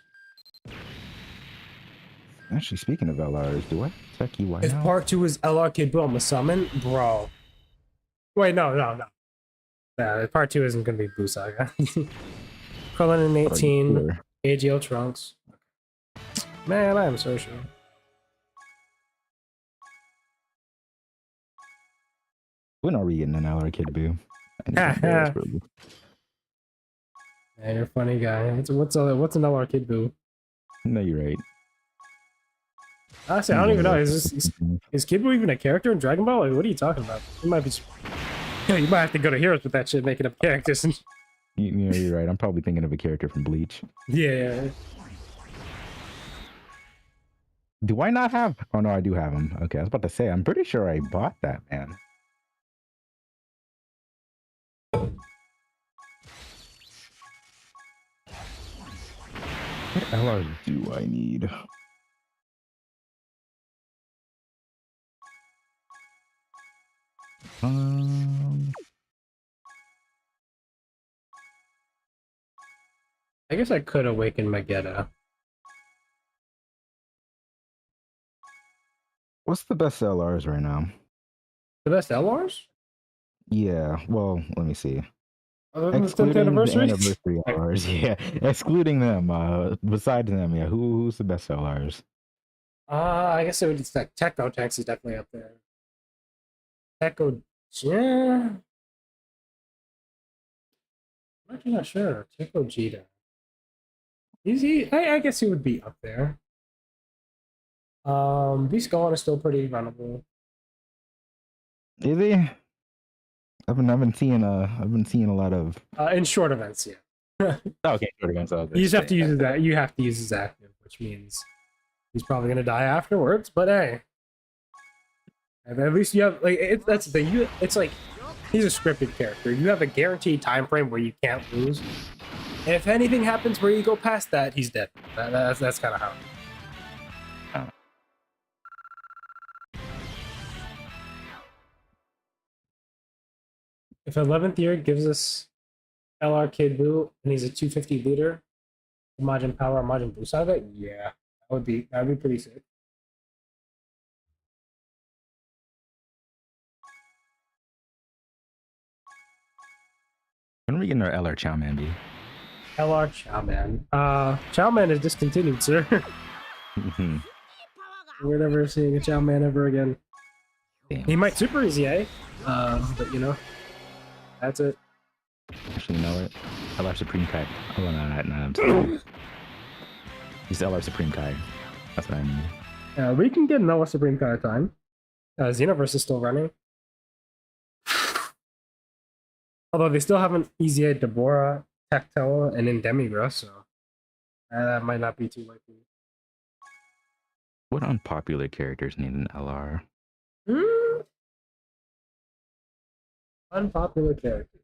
Actually, speaking of LRs, do I tech UI If now? part 2 is LR Kid Buu on the summon, bro. Wait, no. Nah, part 2 isn't gonna be Buu Saga. Krillin in 18, Sure. AGL Trunks. Man, I am so sure. When are we getting an LR Kid Buu? I need that desperately. Man, you're a funny guy. What's an LR Kid Buu? No, you're right. Honestly, I don't even know. Is Kid Buu even a character in Dragon Ball? Like, what are you talking about? You might be. Yeah, you might have to go to Heroes with that shit, making up characters. You know, you're right. I'm probably thinking of a character from Bleach. Yeah. Do I not have? Oh no, I do have him. Okay, I was about to say. I'm pretty sure I bought that, man. What LRs do I need? Um, I guess I could awaken Magetta. what's the best LRs right now? The best LRs? Yeah, well, let me see. Other than the 10th Excluding the anniversary? anniversary LRs, yeah. Excluding them, besides them, yeah. Who's the best LRs? I guess it would just like Tekko Tanks is definitely up there. Tekko, yeah. I'm actually not sure. Tekko Jita. I guess he would be up there. Beast Gone is still pretty runnable. Is he? I've been seeing a lot of. In short events, yeah. Okay, short events. You just have to use that. You have to use his active, which means he's probably gonna die afterwards. But hey, at least you have like that's the thing. It's like he's a scripted character. You have a guaranteed time frame where you can't lose. And if anything happens where you go past that, he's dead. That's kind of how. If 11th year gives us LR Kid Buu and he's a 250 looter, Majin Power, Majin Buu side of it, yeah, that'd be pretty sick. When are we getting our LR Chowman B? LR Chowman. Chowman is discontinued, sir. We're never seeing a Chowman ever again. Damn. He might super easy, eh? But you know, that's it. Actually, you know what? LR Supreme Kai. Oh, no, I'm sorry. He's LR Supreme Kai. That's what I mean. We can get Noah Supreme kind of time. Xenoverse is still running. Although they still haven't EZA Deborah, Tactile, and Indemigra, so that might not be too likely. What unpopular characters need an LR? Unpopular character.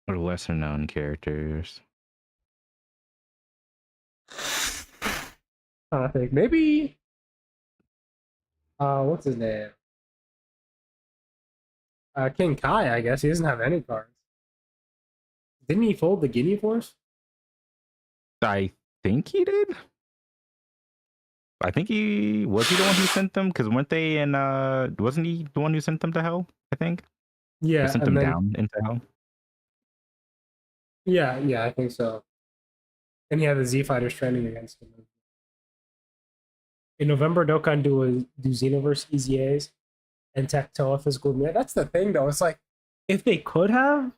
Or lesser known characters? I think maybe. What's his name? King Kai, I guess. He doesn't have any cards. Didn't he fold the Guinea Force? I think he did. I think he was he the one who sent them, because weren't they in wasn't he the one who sent them to hell, I think? Yeah. Or sent them down into hell. Yeah, I think so. And he had the Z Fighters training against him. In November, Dokkan do Xenoverse EZAs and Tactile physical. Yeah, that's the thing though. It's like if they could have,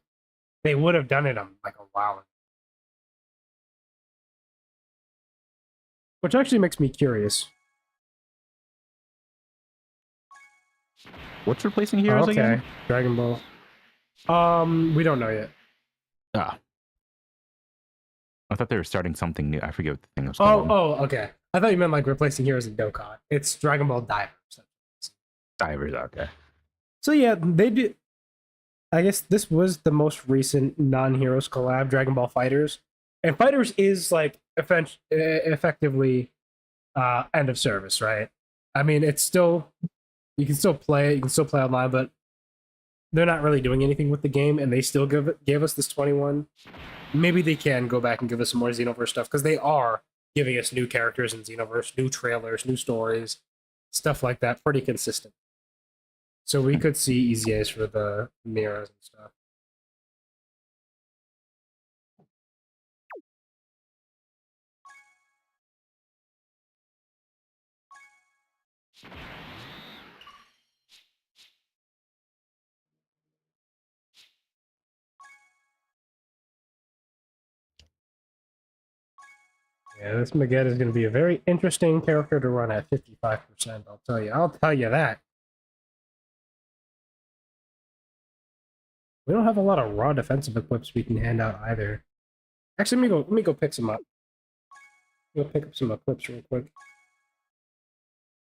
they would have done it like a while ago. Which actually makes me curious. What's replacing heroes again? Dragon Ball. We don't know yet. Ah. I thought they were starting something new. I forget what the thing was called. Okay. I thought you meant like replacing heroes in Dokkan. It's Dragon Ball Divers. Divers, okay. So yeah, they do. I guess this was the most recent non-heroes collab, Dragon Ball Fighters, and Fighters is like effectively end of service, right? I mean, it's still you can still play it, you can still play online, but they're not really doing anything with the game, and they still gave us this 21. Maybe they can go back and give us some more Xenoverse stuff because they are giving us new characters in Xenoverse, new trailers, new stories, stuff like that, pretty consistent. So we could see EZAs for the mirrors and stuff. Yeah, this Magetta is going to be a very interesting character to run at 55%. I'll tell you. I'll tell you that. We don't have a lot of raw defensive equips we can hand out either. Actually, let me go pick some up. Go pick up some equips real quick.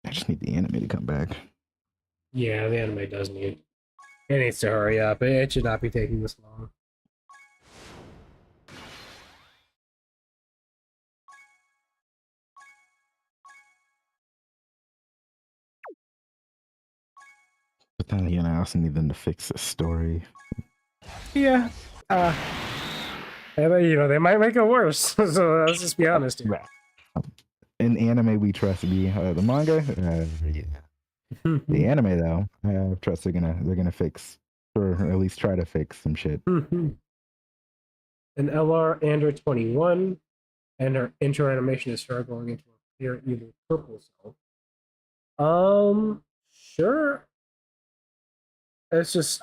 I just need the anime to come back. Yeah, the anime does need. It needs to hurry up. It should not be taking this long. But then again, I also need them to fix the story. Yeah. And, you know, they might make it worse. So let's just be honest here. In anime, we trust the manga. Yeah. The anime, though, I trust they're gonna fix, or at least try to fix some shit. An LR Android 21, and her intro animation is her going into a clear either purple cell. Sure. It's just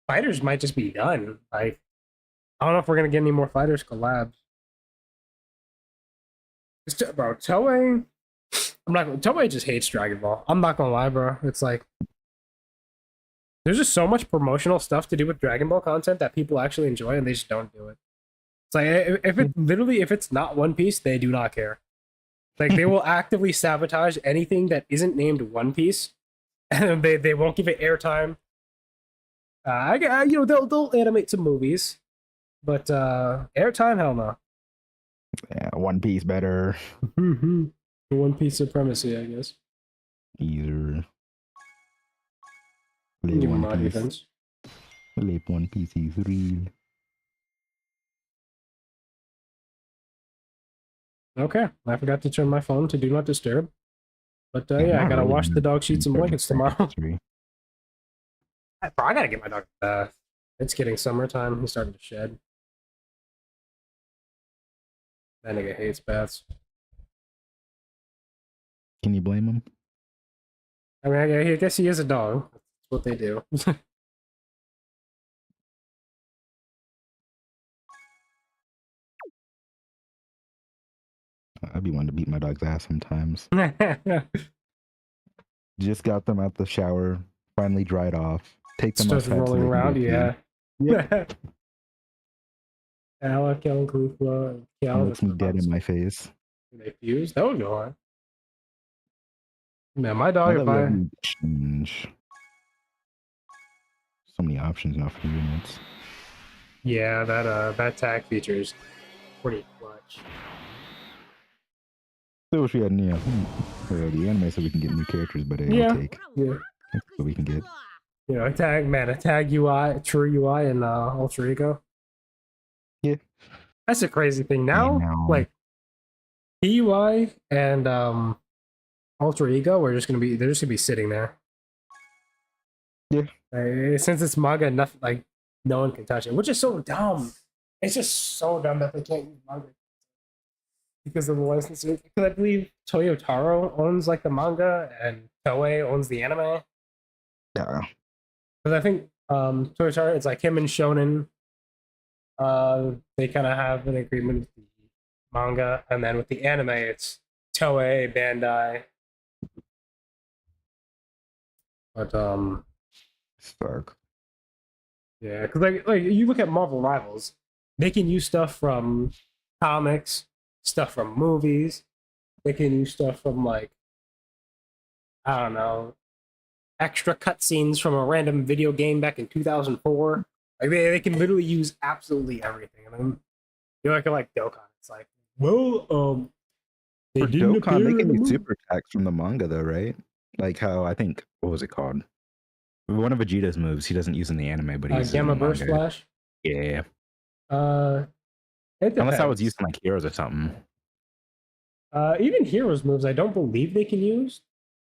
fighters might just be done. Like, I don't know if we're gonna get any more fighters collabs. Bro, Toei. Toei just hates Dragon Ball. I'm not gonna lie, bro. It's like there's just so much promotional stuff to do with Dragon Ball content that people actually enjoy, and they just don't do it. It's like if it's not One Piece, they do not care. Like they will actively sabotage anything that isn't named One Piece, and they won't give it airtime. You know, they'll animate some movies, but airtime, hell no. Yeah, One Piece better. One Piece supremacy, I guess. Either. Give them my defense. Leap One Piece is real. Okay, I forgot to turn my phone to do not disturb. But yeah, I gotta wash the dog sheets and blankets tomorrow. I gotta get my dog a bath. It's getting summertime. He's starting to shed. That nigga hates baths. Can you blame him? I mean, I guess he is a dog. That's what they do. I'd be wanting to beat my dog's ass sometimes. Just got them out the shower, finally dried off. Take them Starts outside so rolling they can around, go pee. yeah. Yep. Ella, Kellen, Klufla, and It Cal. looks me dead in my face. They fuse? That would go on. Man, my dog, Now if that we I... have new change. So many options now for units. Yeah, that tag feature is pretty clutch. Still wish we had the anime so we can get new characters, but Yeah. it'll take. Yeah. That's what we can get. You know, a tag UI, true UI, and Ultra Ego. Yeah. That's a crazy thing. Now, know. like, PUI and Ultra Ego they're just gonna be sitting there. Yeah. Since it's manga, nothing, like, no one can touch it, which is so dumb. It's just so dumb that they can't use manga because of the licensing. Because I believe Toyotaro owns like the manga and Toei owns the anime. Yeah. Because I think Toyotaro, it's like him and Shonen. They kind of have an agreement with the manga, and then with the anime, it's Toei, Bandai. But Stark. yeah, because like you look at Marvel Rivals, they can use stuff from comics, stuff from movies. They can use stuff from like, I don't know, extra cutscenes from a random video game back in 2004. Like they can literally use absolutely everything. And then you look at like Dokkan, it's like, well, they For didn't Dokkan, appear they in can the use movie. super attacks from the manga, though, right? Like how I think what was it called? One of Vegeta's moves he doesn't use in the anime, but he uses Gamma in the Burst manga. Flash. Yeah, It Unless I was depends. using like heroes or something. Even heroes moves, I don't believe they can use.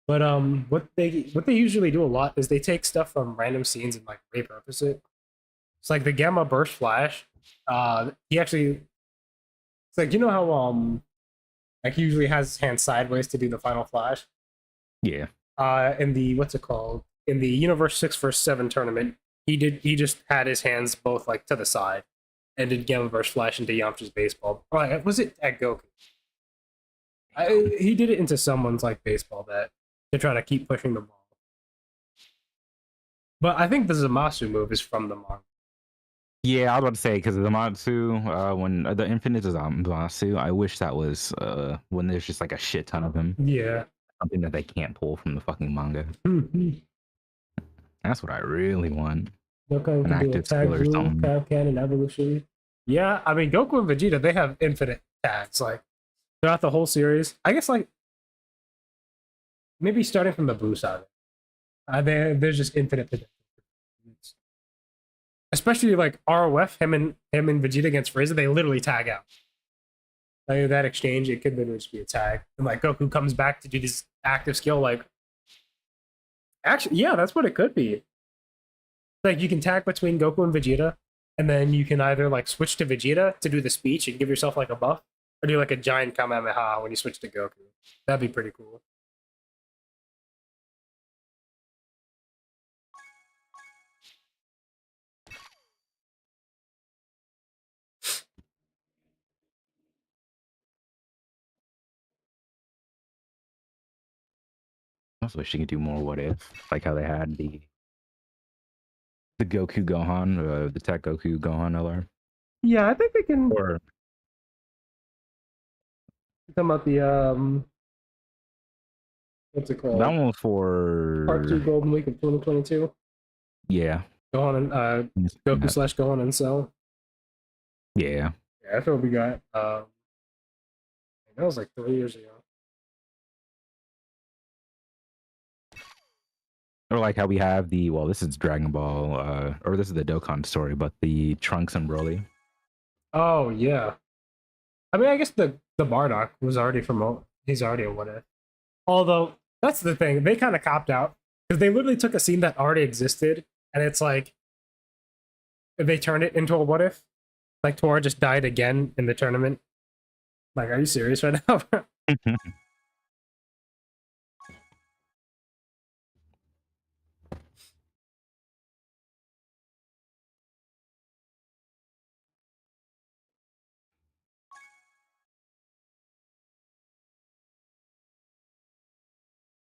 But what they usually do a lot is they take stuff from random scenes and like repurpose it. It's like the Gamma Burst Flash. He actually, it's like, you know how like he usually has his hand sideways to do the final flash. Yeah. In the what's it called? In the Universe 6 vs 7 tournament, he just had his hands both like to the side and did Gamma Burst Flash into Yamcha's baseball. Oh, was it at Goku? He did it into someone's like baseball bat to try to keep pushing the ball. But I think the Zamasu move is from the manga. Yeah, I was about to say because the Matsu, when the Infinite Zamasu, I wish that was when there's just like a shit ton of him, Yeah. something that they can't pull from the fucking manga. Dokkan That's what I really want. An can do active skill attack, or blue, something. Kaioken, and evolution. Yeah, I mean Goku and Vegeta, they have infinite tags like throughout the whole series. I guess like maybe starting from the Blue Saga. There's just infinite potential. Especially like ROF, him and Vegeta against Frieza, they literally tag out. Like that exchange, it could literally just be a tag. And like Goku comes back to do this active skill, like actually, yeah, that's what it could be. Like you can tag between Goku and Vegeta, and then you can either like switch to Vegeta to do the speech and give yourself like a buff, or do like a giant Kamehameha when you switch to Goku. That'd be pretty cool. I also wish you could do more what if, like how they had the Goku Gohan, the Tech Goku Gohan LR. Yeah, I think they can Or come up the what's it called? that one was Part 2 for Golden Week of 2022. yeah. Gohan and Goku slash Gohan and Cell. Yeah. Yeah, that's what we got. That was like 3 years ago. Or like how we have the this is Dragon Ball, or this is the Dokkan story, but the Trunks and Broly. Oh yeah. I mean, I guess the Bardock was already from. He's already a what if. Although that's the thing, they kind of copped out because they literally took a scene that already existed, and it's like they turned it into a what if. Like Tora just died again in the tournament. Like, are you serious right now?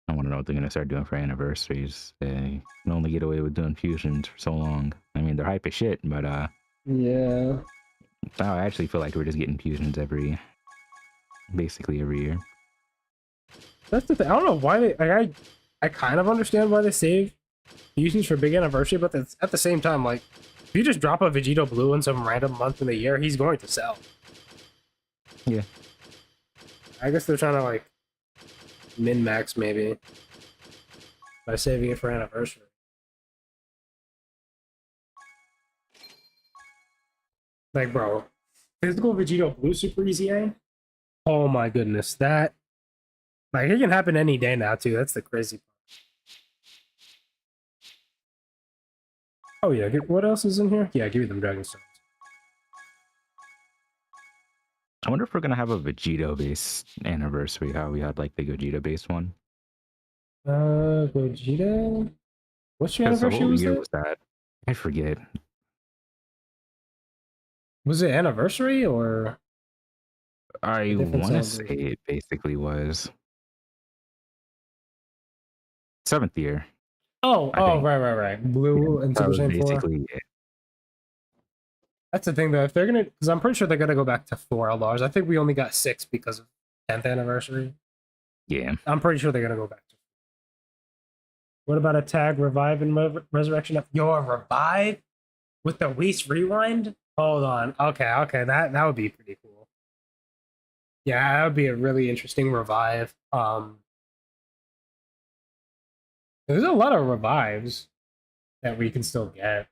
I want to know what they're gonna start doing for anniversaries. They can only get away with doing fusions for so long. I mean, they're hype as shit, but Yeah. now I actually feel like we're just getting fusions basically every year. That's the thing. I don't know why they. Like, I kind of understand why they save fusions for big anniversary, but at the same time, like, if you just drop a Vegito Blue in some random month in the year, he's going to sell. Yeah. I guess they're trying to like min max maybe by saving it for anniversary. Like, bro, physical Vegito Blue Super Easy A. Oh my goodness, that like it can happen any day now too. That's the crazy part. Oh yeah, what else is in here? Yeah, give me them Dragon Stones. I wonder if we're gonna have a Vegito based anniversary. How we had like the Gogeta based one. Gogeta. What's your Because anniversary? what Was year that? was that? I forget. Was it anniversary or? I different want to say celebration. it basically was 7th year. Oh, I think. right. Blue and That Super was Saiyan 4. basically it. That's the thing though. If they're gonna, because I'm pretty sure they're gonna go back to 4 LRs. I think we only got 6 because of 10th anniversary. Yeah. I'm pretty sure they're gonna go back to. What about a tag revive and resurrection of your revive with the Whis rewind? Hold on. Okay, that would be pretty cool. Yeah, that would be a really interesting revive. There's a lot of revives that we can still get.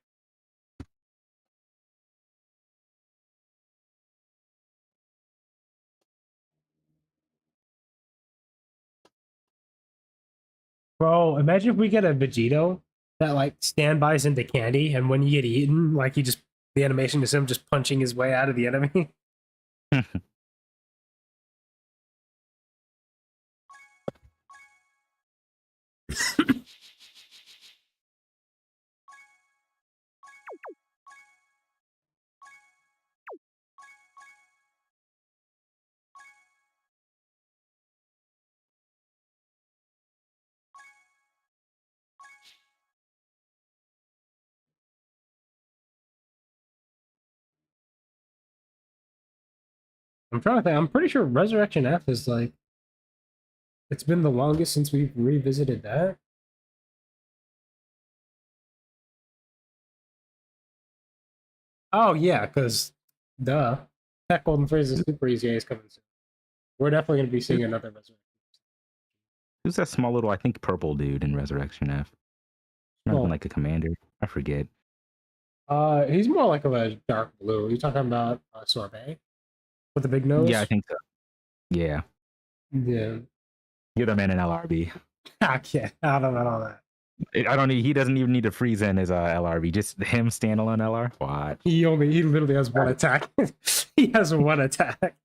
Bro, imagine if we get a Vegito that like standbys into candy, and when you get eaten, like the animation is him just punching his way out of the enemy. I'm trying to think. I'm pretty sure Resurrection F is like it's been the longest since we've revisited that. Oh yeah, because duh. Tech Golden Frieza Super Easy A is coming soon. We're definitely gonna be seeing another Resurrection. Who's that small little, I think, purple dude in Resurrection F? Might have been Oh. like a commander. I forget. He's more like of a dark blue. You talking about Sorbet with the big nose? Yeah, I think so. Yeah. Yeah. You're the man in LRB. I can't. I don't know all that. I don't need. He doesn't even need to freeze in his LRB. Just him standalone LR. What? He literally has one attack. He has one attack.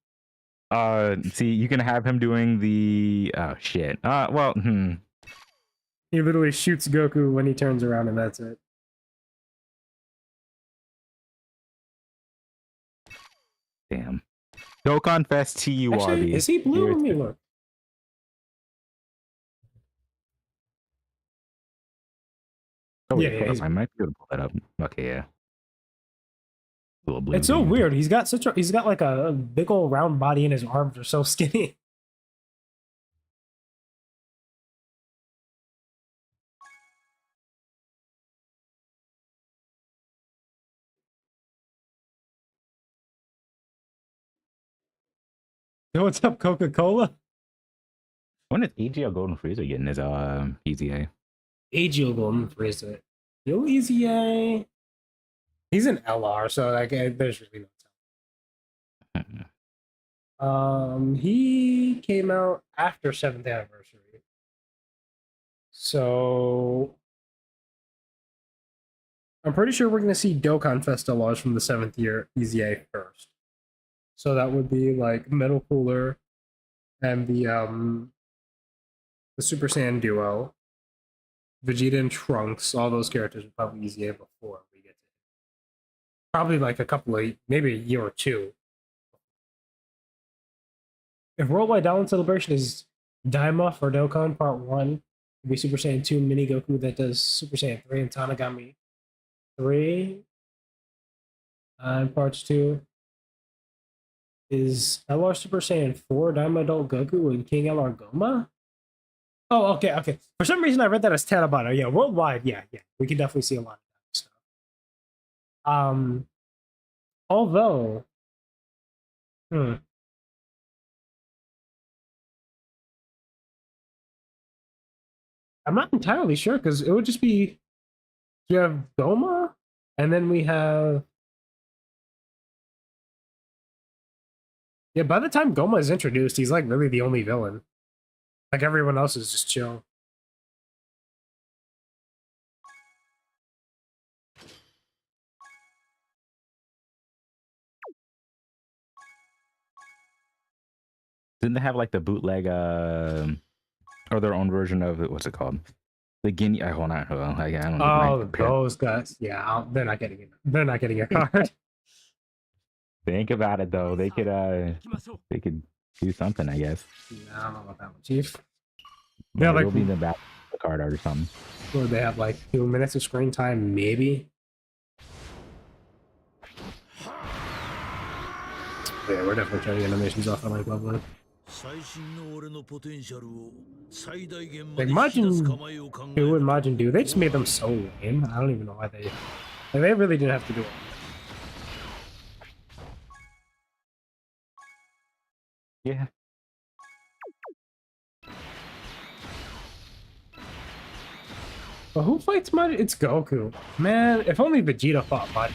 See, you can have him doing the. Oh shit. Well. He literally shoots Goku when he turns around, and that's it. Damn. Dokkan Fest TURB. Actually, is he blue? Let me look. Oh, Yeah, wait, yeah, hold up. I might be able to pull that up. Okay, yeah. Little blue It's so dude. weird. He's got like a big old round body, and his arms are so skinny. Yo, what's up, Coca-Cola? When is AGL Golden Freezer getting his PZA? Agio Golden Frieza. Yo, Easy A. He's an LR, so like there's really no telling. He came out after 7th anniversary. So I'm pretty sure we're gonna see Dokkan Fest LRs from the 7th year Easy A first. So that would be like Metal Cooler and the Super Saiyan duo. Vegeta and Trunks, all those characters would probably Easy A before we get to it. Probably like a couple of maybe a year or two. If Worldwide Download Celebration is Daima for Dokkan Part 1, it'd be Super Saiyan 2 Mini Goku that does Super Saiyan 3 and Tanagami 3. And Parts 2 is LR Super Saiyan 4 Daima Adult Goku and King LR Goma. Oh, okay. For some reason, I read that as Tanabata. Yeah, worldwide, yeah. We can definitely see a lot of that stuff. Although, I'm not entirely sure because it would just be we have Goma, and then we have By the time Goma is introduced, he's like really the only villain. Like everyone else is just chill. Didn't they have like the bootleg or their own version of it? What's it called? The Guinea. Hold on. I don't know. Oh, those guys. Yeah, they're not getting it. They're not getting a card. Think about it though. They could do something, I guess. Nah, I don't know about that one, Chief. Yeah, like- it'll be in the back of the card art or something. Or they have like 2 minutes of screen time, maybe. Yeah, we're definitely trying to get animations off on like level. 最新の俺のポテンシャルを最大限ま Like で引き出す Majin 構えを考え 2 and る Majin Do, they just made them so lame. I don't even know why they they really didn't have to do it. Yeah. But who fights Majin? It's Goku. Man, if only Vegeta fought Majin.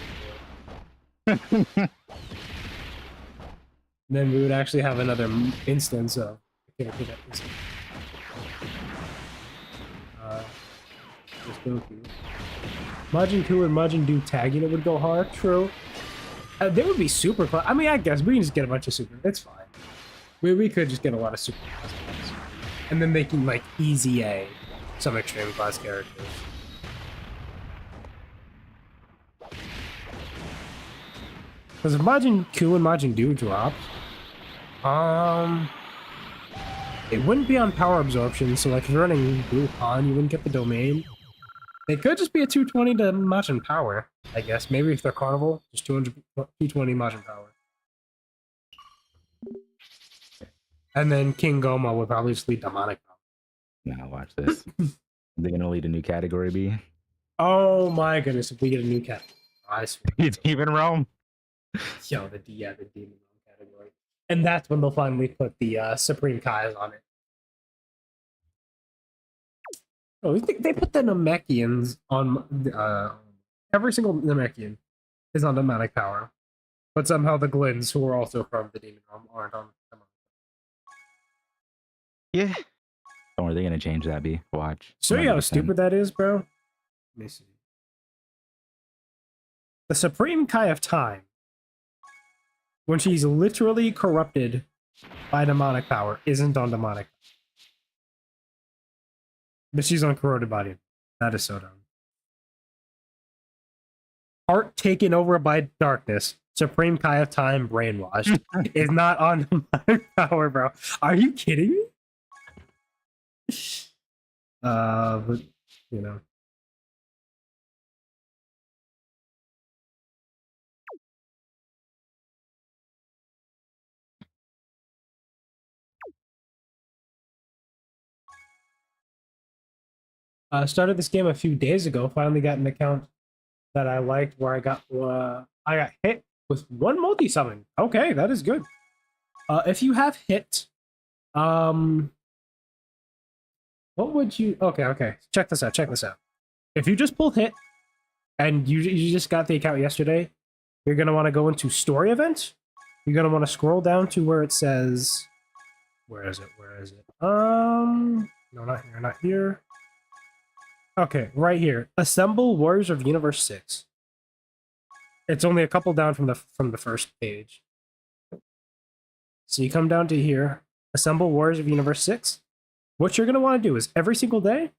Then we would actually have another instance of just Goku. Majin 2 and Majin Do tagging it would go hard, true. They would be super fun. I mean, I guess we can just get a bunch of super. It's fine. We could just get a lot of super class ones. And then they can, like, easy A some extreme class characters. Because if Majin Q and Majin Do drop, it wouldn't be on power absorption, so like if you're running Blue Han, you wouldn't get the domain. It could just be a 220 to Majin power, I guess. Maybe if they're Carnival, just 220 Majin power. And then King Goma would probably just lead demonic power. Now watch this. They're gonna lead a new category B. Oh my goodness, if we get a new cat. I swear. It's even Rome. Yo, the demon Realm category. And that's when they'll finally put the Supreme Kais on it. Oh, they put the Namekians on every single Namekian is on demonic power. But somehow the Glins, who are also from the Demon Realm, aren't on demonic. Yeah. Don't worry, they're gonna change that. B. Watch. Show you how 100%. stupid that is, bro. Let me see. The Supreme Kai of Time, when she's literally corrupted by demonic power, isn't on demonic. But she's on corroded body. That is so dumb. Heart taken over by darkness. Supreme Kai of Time brainwashed is not on demonic power, bro. Are you kidding me? But you know. Started this game a few days ago. Finally got an account that I liked where I got hit with one multi summon. Okay, that is good. If you have hit, what would you? Okay. Check this out. If you just pulled hit, and you just got the account yesterday, you're gonna want to go into story event. You're gonna want to scroll down to where it says, where is it? No, not here. Okay, right here. Assemble Warriors of Universe 6. It's only a couple down from the first page. So you come down to here, Assemble Warriors of Universe 6. What you're going to want to do is every single day,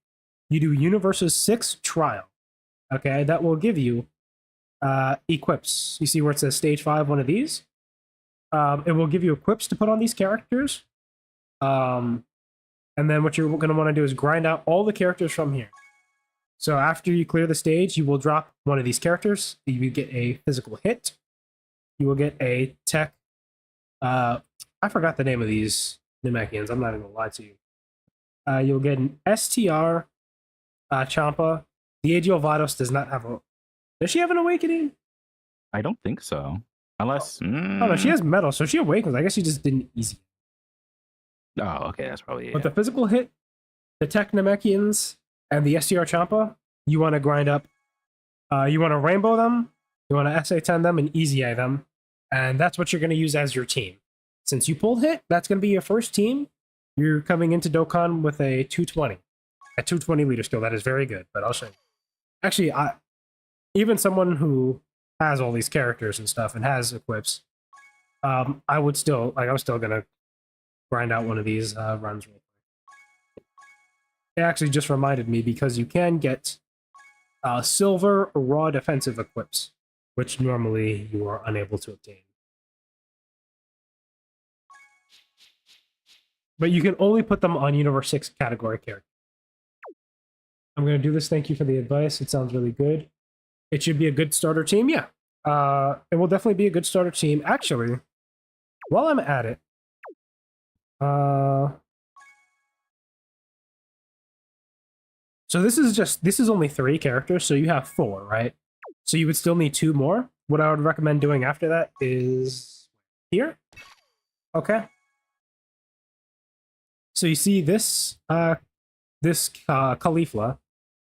you do Universes 6 trial. Okay, that will give you equips. You see where it says Stage 5, one of these? It will give you equips to put on these characters. And then what you're going to want to do is grind out all the characters from here. So after you clear the stage, you will drop one of these characters. You will get a physical hit. You will get a tech. I forgot the name of these Namekians. I'm not even going to lie to you. You'll get an STR Champa. The Agio Vados does not have a... Does she have an awakening? I don't think so. Unless. Oh, no, she has metal, so she awakens. I guess she just didn't easy. Oh, okay, that's probably it. But the physical hit, the tech Namekians, and the STR Champa, you want to grind up. You want to rainbow them, you want to SA10 them, and easy eye them. And that's what you're going to use as your team. Since you pulled hit, that's going to be your first team. You're coming into Dokkan with a 220. A 220 leader skill. That is very good, but I'll show you. Actually, even someone who has all these characters and stuff and has equips, I'm still going to grind out one of these runs real quick. It actually just reminded me because you can get silver raw defensive equips, which normally you are unable to obtain. But you can only put them on Universe 6 category character. I'm going to do this. Thank you for the advice. It sounds really good. It should be a good starter team. Yeah. It will definitely be a good starter team. Actually, while I'm at it, so this is only 3 characters, so you have 4, right? So you would still need 2 more. What I would recommend doing after that is here. Okay. So you see this Caulifla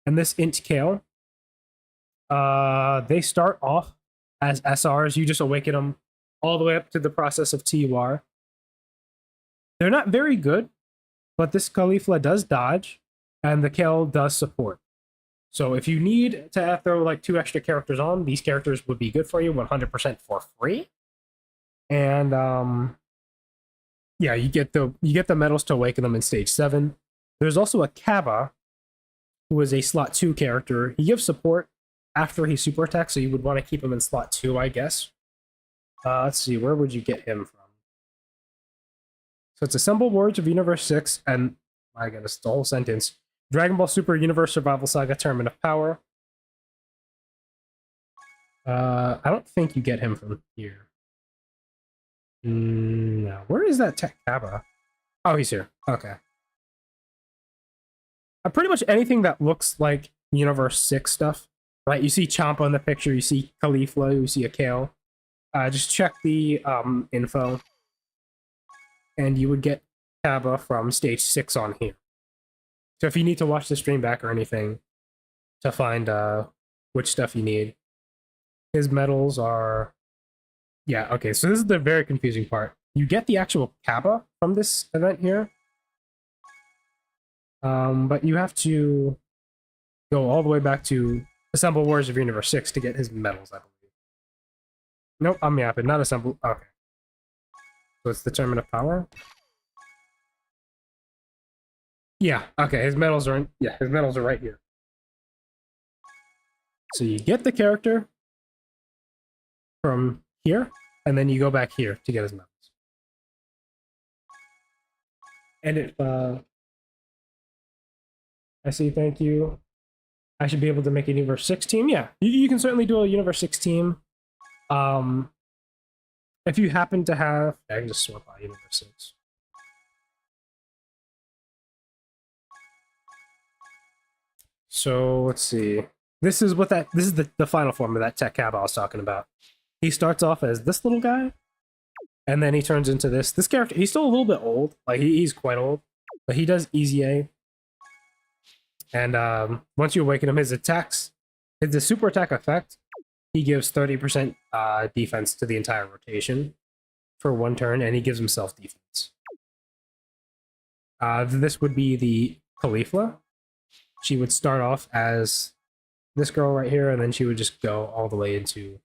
and this Int Kale. They start off as SRs. You just awaken them all the way up to the process of TUR. They're not very good, but this Caulifla does dodge, and the Kale does support. So if you need to throw like 2 extra characters on, these characters would be good for you 100% for free. And yeah, you get the medals to awaken them in stage 7. There's also a Kaba, who is a slot 2 character. He gives support after he super attacks, so you would want to keep him in slot 2, I guess. Let's see, where would you get him from? So it's Assemble Warriors of Universe 6, and my goodness, the whole sentence. Dragon Ball Super Universe Survival Saga Tournament of Power. I don't think you get him from here. No, where is that Tech Kaba? Oh, he's here. Okay. Pretty much anything that looks like Universe 6 stuff. Right? You see Champa in the picture, you see Caulifla, you see a Kale. Just check the info. And you would get Kaba from stage 6 on here. So if you need to watch the stream back or anything to find which stuff you need. His medals are... Yeah, okay, so this is the very confusing part. You get the actual Kaba from this event here. But you have to go all the way back to Assemble Warriors of Universe 6 to get his medals, I believe. Nope, I'm yapping, not Assemble... Okay. So it's the Tournament of Power? Yeah, okay, his medals are in... Yeah, his medals are right here. So you get the character from here, and then you go back here to get his medals. And if, I see, thank you. I should be able to make a Universe 6 team. Yeah, you can certainly do a Universe 6 team. If you happen to have... I can just swap out Universe 6. So, let's see. This is what this is the final form of that Tech Cab I was talking about. He starts off as this little guy, and then he turns into this. This character, he's still a little bit old. Like, he's quite old. But he does Easy A. And once you awaken him, his attacks, the super attack effect, he gives 30% defense to the entire rotation for one turn, and he gives himself defense. This would be the Caulifla. She would start off as this girl right here, and then she would just go all the way into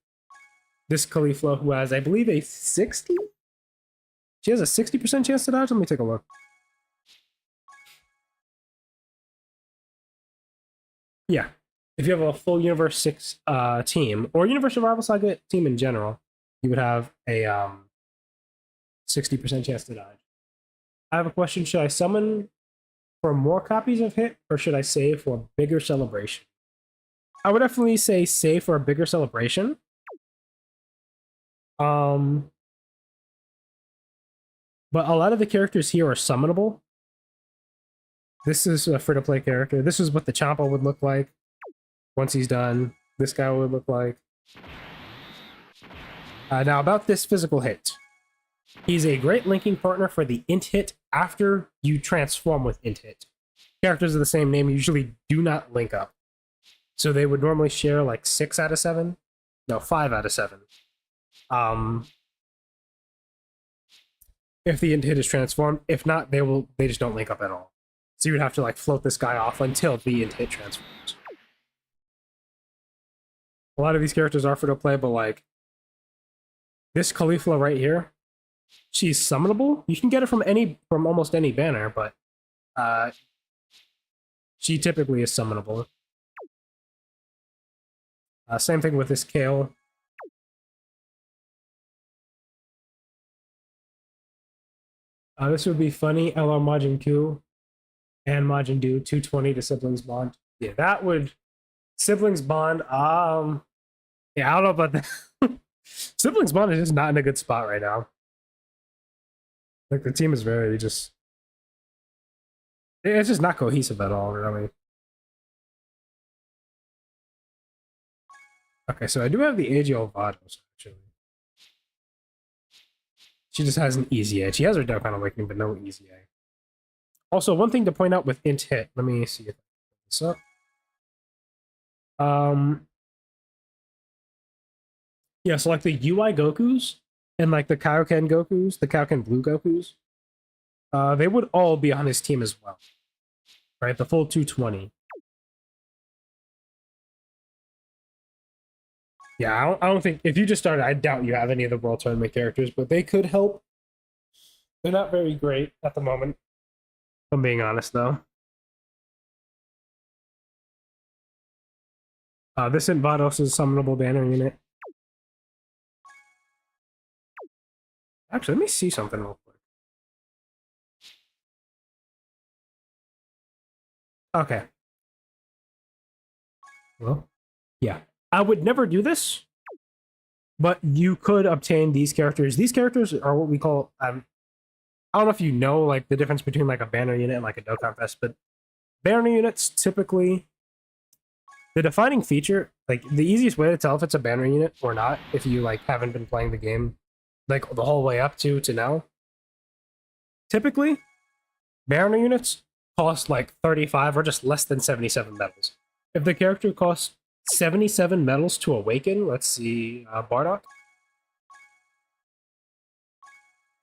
this Caulifla, who has, I believe, a 60? She has a 60% chance to dodge? Let me take a look. Yeah. If you have a full Universe 6 team, or Universe Survival Saga team in general, you would have a 60% chance to dodge. I have a question. Should I summon for more copies of Hit, or should I save for a bigger celebration? I would definitely say save for a bigger celebration. But a lot of the characters here are summonable. This is a free-to-play character. This is what the Champa would look like once he's done. This guy would look like. Now, about this physical hit. He's a great linking partner for the int hit after you transform with int hit. Characters of the same name usually do not link up. So they would normally share like 6 out of 7. No, 5 out of 7. If the int hit is transformed. If not, they just don't link up at all. So you would have to like float this guy off until the int hit transforms. A lot of these characters are free to play, but like this Caulifla right here, she's summonable. You can get it from almost any banner, but she typically is summonable. Same thing with this Kale. This would be funny. LR Majin Q and Majin Do 220 to Siblings Bond. Yeah, that would Siblings Bond. Yeah, I don't know about that. Siblings Bond is just not in a good spot right now. Like the team is very just. It's just not cohesive at all, really. Okay, so I do have the AGL Vados, actually. She just has an easy A. She has her Dokkan Awakening, but no easy A. Also, one thing to point out with int hit. Let me see if this up. Yeah, so like the UI Gokus and like the Kaioken Gokus, the Kaioken Blue Gokus, they would all be on his team as well. Right? The full 220. Yeah, I don't think... If you just started, I doubt you have any of the World Tournament characters, but they could help. They're not very great at the moment, if I'm being honest, though. This Vados is a summonable banner unit. Actually, let me see something real quick. Okay. Well, yeah. I would never do this, but you could obtain these characters. These characters are what we call... I don't know if you know like the difference between like a banner unit and like a Dokkan Fest, but banner units typically the defining feature, like the easiest way to tell if it's a banner unit or not, if you like haven't been playing the game like the whole way up to now. Typically, banner units cost like 35 or just less than 77 medals. If the character costs 77 medals to awaken, let's see, Bardock.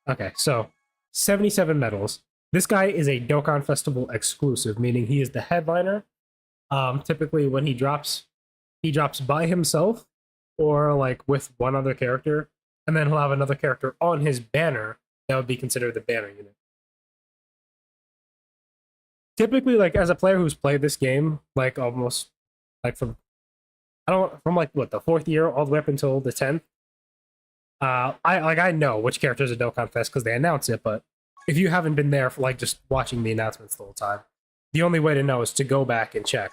Okay, so 77 medals. This guy is a Dokkan Festival exclusive, meaning he is the headliner. Typically, when he drops by himself or like with one other character, and then he'll have another character on his banner that would be considered the banner unit. Typically, like as a player who's played this game, like almost like from like what the 4th year all the way up until the 10th. I know which character is a Dokkan Fest because they announce it, but if you haven't been there for like just watching the announcements the whole time, the only way to know is to go back and check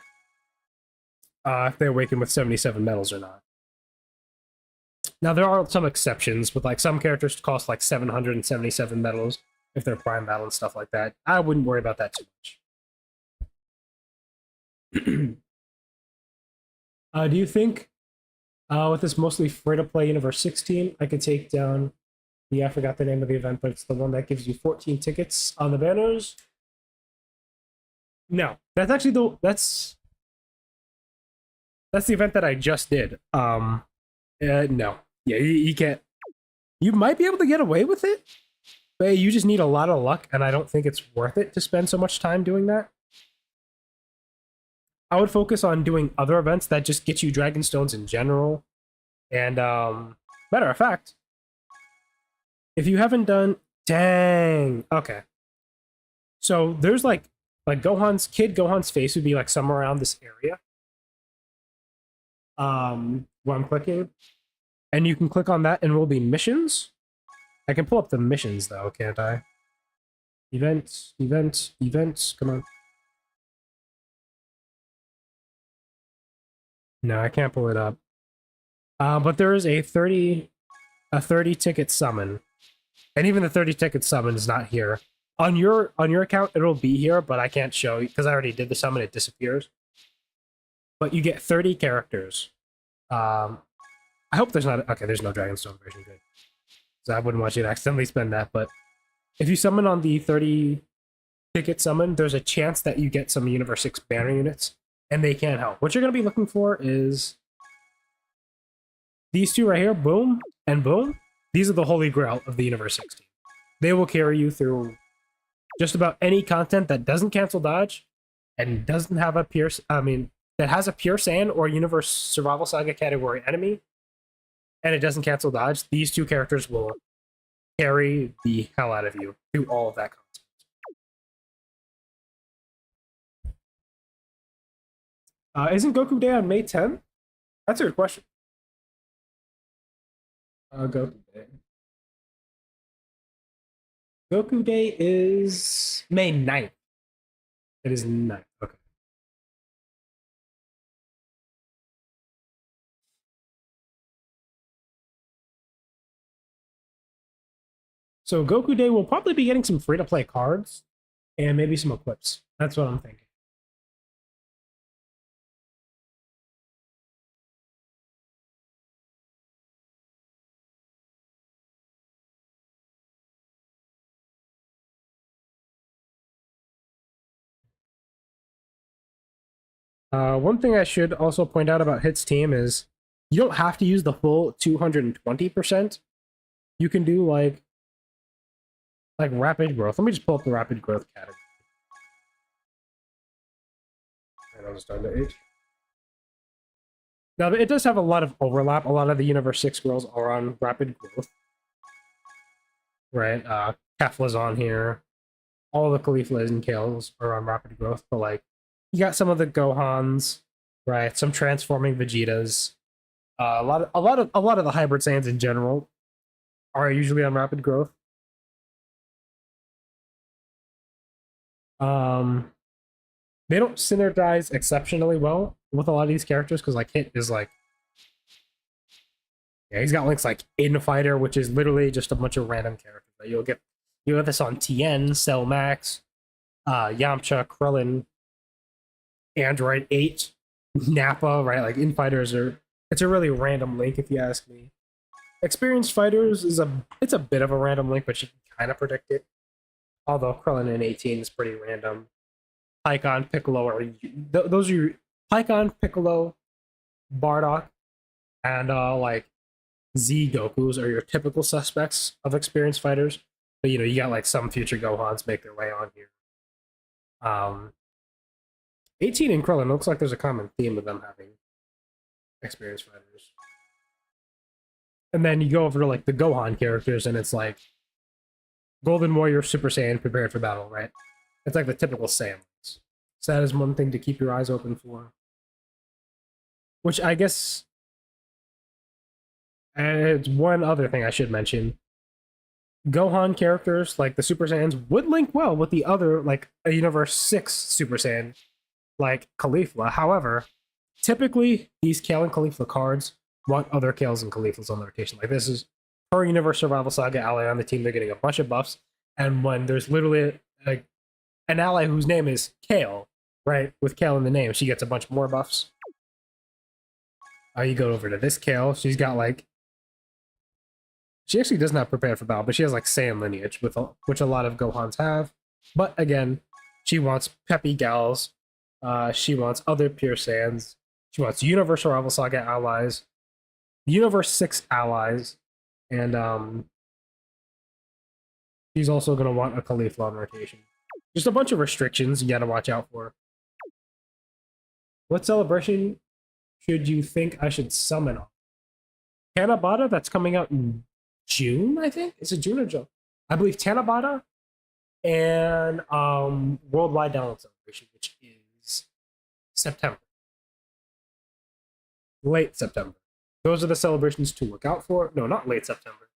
if they awaken with 77 medals or not. Now there are some exceptions, with like some characters cost like 777 medals if they're prime battle and stuff like that. I wouldn't worry about that too much. Do you think with this mostly free-to-play Universe 16, I could take down I forgot the name of the event, but it's the one that gives you 14 tickets on the banners? No, that's actually that's the event that I just did. No, yeah, you can't. You might be able to get away with it, but you just need a lot of luck, and I don't think it's worth it to spend so much time doing that. I would focus on doing other events that just get you Dragon Stones in general. And matter of fact, if you haven't done, dang, okay. So there's like Gohan's face would be like somewhere around this area. Where I'm clicking, and you can click on that, and it will be missions. I can pull up the missions though, can't I? Events. Come on. No, I can't pull it up. But there is a 30 ticket summon. And even the 30 ticket summon is not here. On your account, it'll be here, but I can't show you because I already did the summon, it disappears. But you get 30 characters. I hope there's not there's no Dragonstone version, good. So I wouldn't want you to accidentally spend that, but if you summon on the 30 ticket summon, there's a chance that you get some Universe 6 banner units. And they can help. What you're going to be looking for is these two right here, boom and boom. These are the holy grail of the Universe 16. They will carry you through just about any content that doesn't cancel dodge and doesn't have a that has a pure Saiyan or Universe Survival Saga category enemy, and it doesn't cancel dodge. These two characters will carry the hell out of you through all of that content. Isn't Goku Day on May 10th? That's a good question. Goku Day. Goku Day is May 9th. It is 9th. Okay. So Goku Day will probably be getting some free-to-play cards and maybe some equips. That's what I'm thinking. One thing I should also point out about Hit's team is you don't have to use the full 220%. You can do like rapid growth. Let me just pull up the rapid growth category. And I'll just start to H. Now, it does have a lot of overlap. A lot of the Universe 6 girls are on rapid growth. Right? Kefla's on here. All the Cauliflas and Kales are on rapid growth, but like, you got some of the Gohans, right? Some transforming Vegetas. A lot of the hybrid Saiyans in general are usually on rapid growth. They don't synergize exceptionally well with a lot of these characters because like Hit is like, yeah, he's got links like Infighter, which is literally just a bunch of random characters that you'll get You have this on Tien, Cell Max, Yamcha, Krillin, Android 8, Nappa, right? Like infighters are it's a really random link if you ask me. Experienced fighters it's a bit of a random link, but you can kind of predict it. Although Krillin in 18 is pretty random. Pycon, Piccolo are those are your Pycon, Piccolo, Bardock, and like Z Gokus are your typical suspects of experienced fighters. But you got like some future Gohans make their way on here. 18 and Krillin looks like there's a common theme of them having experienced fighters. And then you go over to like the Gohan characters, and it's like Golden Warrior, Super Saiyan, prepared for battle, right? It's like the typical Saiyans. So that is one thing to keep your eyes open for. Which I guess, and it's one other thing I should mention. Gohan characters, like the Super Saiyans, would link well with the other, like a Universe 6 Super Saiyan, like Caulifla. However, typically these Kale and Caulifla cards want other Kales and Cauliflas on the rotation. Like this is per Universe Survival Saga ally on the team, they're getting a bunch of buffs. And when there's literally an ally whose name is Kale, right, with Kale in the name, she gets a bunch more buffs. You go over to this Kale, she's got like she actually does not prepare for battle, but she has like Saiyan lineage, which a lot of Gohans have. But again, she wants peppy gals. She wants other pure Saiyans. She wants Universe Survival Saga allies, Universe 6 allies, and she's also going to want a Caulifla on rotation. Just a bunch of restrictions you got to watch out for. What celebration should you think I should summon on? Tanabata, that's coming out in June, I think? Is it June or June? I believe Tanabata and Worldwide Download Celebration, which is September. Late September. Those are the celebrations to look out for. No, not late September.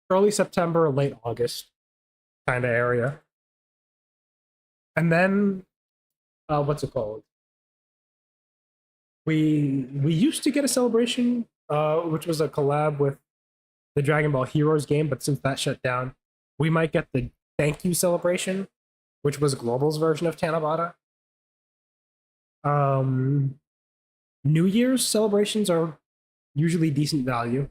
Early September, late August kind of area. And then, what's it called? We used to get a celebration, which was a collab with the Dragon Ball Heroes game, but since that shut down, we might get the Thank You celebration, which was Global's version of Tanabata. New Year's celebrations are usually decent value.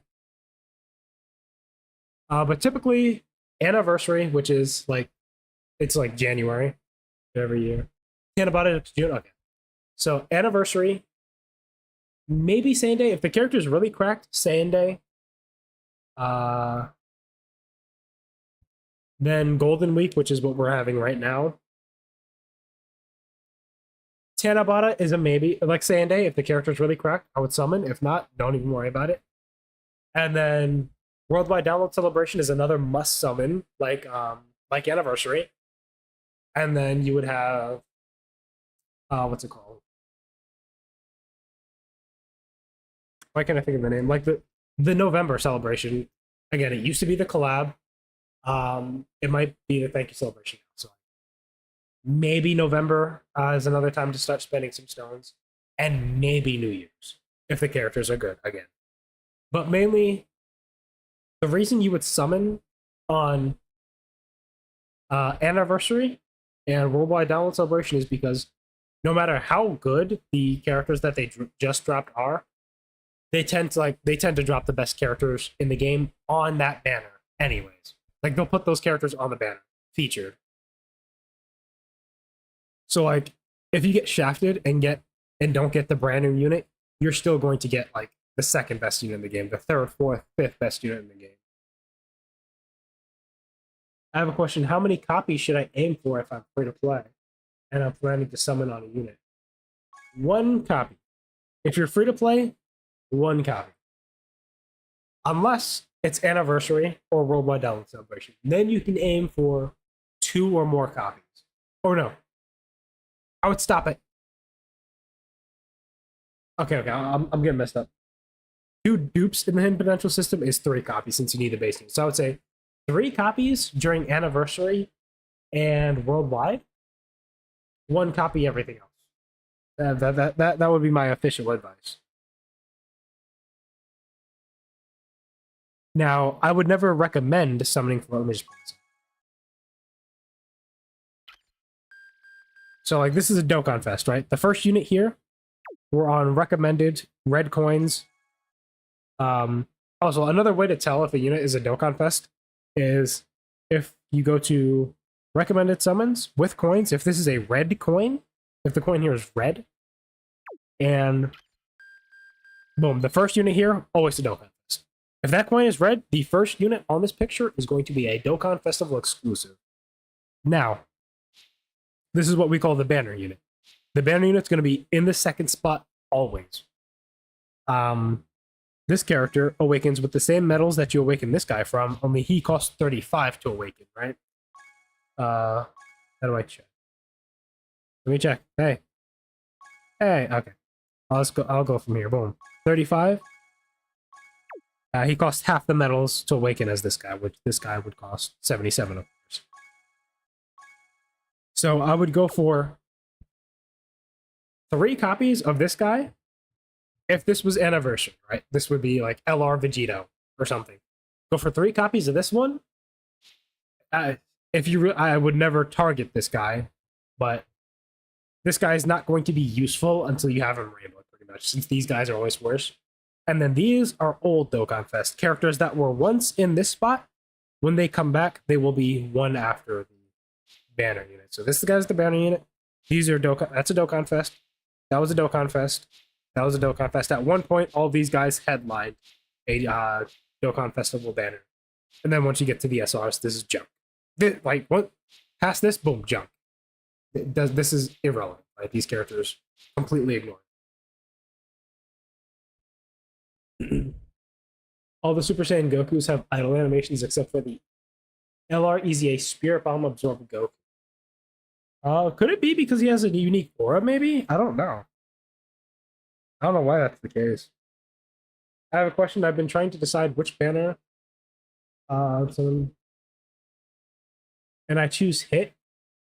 But typically, Anniversary, which is like, it's like January every year. Tanabata to June, okay. So, Anniversary, maybe Saiyan Day. If the character is really cracked, Saiyan Day. Then Golden Week, which is what we're having right now. Tanabata is a maybe. Like Saiyan Day, if the character is really cracked, I would summon. If not, don't even worry about it. And then Worldwide Download Celebration is another must summon, like Anniversary. And then you would have what's it called? Why can't I think of the name? Like the November celebration. Again, it used to be the collab. It might be the Thank You celebration. So maybe November is another time to start spending some stones, and maybe New Year's if the characters are good again. But mainly, the reason you would summon on Anniversary and Worldwide Download Celebration is because no matter how good the characters that they just dropped are, they tend to drop the best characters in the game on that banner anyways. Like they'll put those characters on the banner featured. So like if you get shafted and don't get the brand new unit, you're still going to get like the second best unit in the game, the third, fourth, fifth best unit in the game. I have a question. How many copies should I aim for if I'm free to play and I'm planning to summon on a unit? 1 copy. If you're free to play, 1 copy. Unless it's Anniversary or Worldwide Download Celebration. Then you can aim for 2 or more copies. Or no. I would stop it. Okay, I'm getting messed up. 2 dupes in the hidden potential system is 3 copies since you need the base unit. So I would say 3 copies during Anniversary and Worldwide. 1 copy everything else. That would be my official advice. Now, I would never recommend summoning for. Let me just put this So like this is a Dokkan Fest, right? The first unit here, we're on recommended red coins. Also, another way to tell if a unit is a Dokkan Fest is if you go to recommended summons with coins. If this is a red coin, if the coin here is red, and boom, the first unit here, always a Dokkan Fest. If that coin is red, the first unit on this picture is going to be a Dokkan Festival exclusive. Now, this is what we call the banner unit. The banner unit's going to be in the second spot always. This character awakens with the same metals that you awaken this guy from, only he costs 35 to awaken, right? How do I check? Let me check. Hey, okay. I'll go from here. Boom. 35. He costs half the metals to awaken as this guy, which this guy would cost 77, of course. So I would go for 3 copies of this guy. If this was anniversary, right? This would be like LR Vegito or something. Go for 3 copies of this one. I would never target this guy, but this guy is not going to be useful until you have him Rainbow, pretty much, since these guys are always worse. And then these are old Dokkan Fest characters that were once in this spot. When they come back, they will be one after the banner unit. So this guy's the banner unit. These are Dokkan. That's a Dokkan Fest. That was a Dokkan Fest. That was a Dokkan Fest. At one point, all these guys headlined a Dokkan Festival banner. And then once you get to the SRs, this is junk. Like, what? Past this, boom, junk. This is irrelevant, right? These characters completely ignored. All the Super Saiyan Gokus have idle animations except for the LR EZA Spirit Bomb Absorb Goku. Could it be because he has a unique aura, maybe? I don't know. I don't know why that's the case. I have a question. I've been trying to decide which banner. And I choose Hit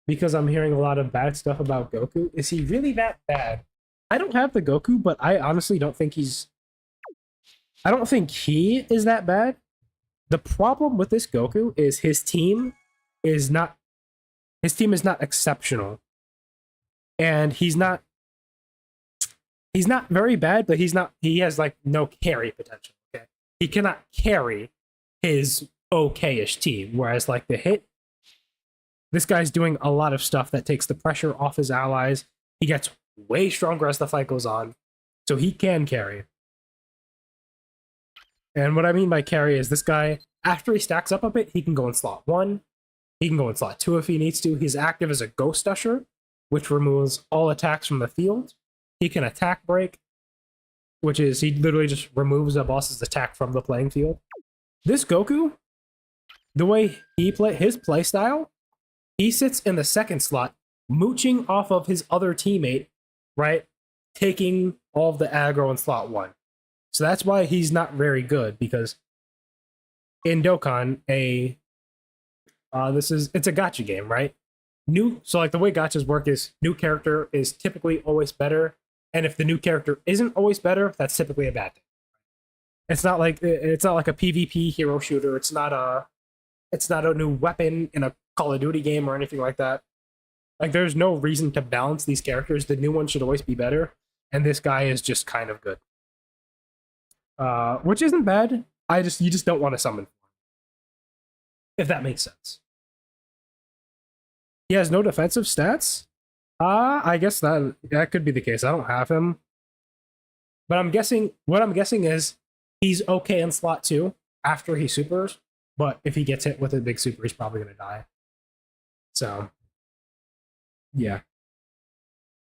because I'm hearing a lot of bad stuff about Goku. Is he really that bad? I don't have the Goku, but I honestly don't think he's... I don't think he is that bad. The problem with this Goku is his team is not exceptional. And he's not very bad, but he has like no carry potential. Okay? He cannot carry his okay-ish team. Whereas like the Hit, this guy's doing a lot of stuff that takes the pressure off his allies. He gets way stronger as the fight goes on. So he can carry. And what I mean by carry is this guy, after he stacks up a bit, he can go in slot 1. He can go in slot 2 if he needs to. He's active as a Ghost Usher, which removes all attacks from the field. He can attack break, which is he literally just removes a boss's attack from the playing field. This Goku, the way his play style, he sits in the second slot, mooching off of his other teammate, right? Taking all of the aggro in slot 1. So that's why he's not very good, because in Dokkan, it's a gacha game, right? So like the way gachas work is new character is typically always better, and if the new character isn't always better, that's typically a bad thing. It's not like a PvP hero shooter. It's not a new weapon in a Call of Duty game or anything like that. Like there's no reason to balance these characters. The new one should always be better, and this guy is just kind of good. Which isn't bad. You just don't want to summon for him. If that makes sense. He has no defensive stats? I guess that could be the case. I don't have him. But what I'm guessing is he's okay in slot 2 after he supers, but if he gets hit with a big super, he's probably gonna die. So yeah.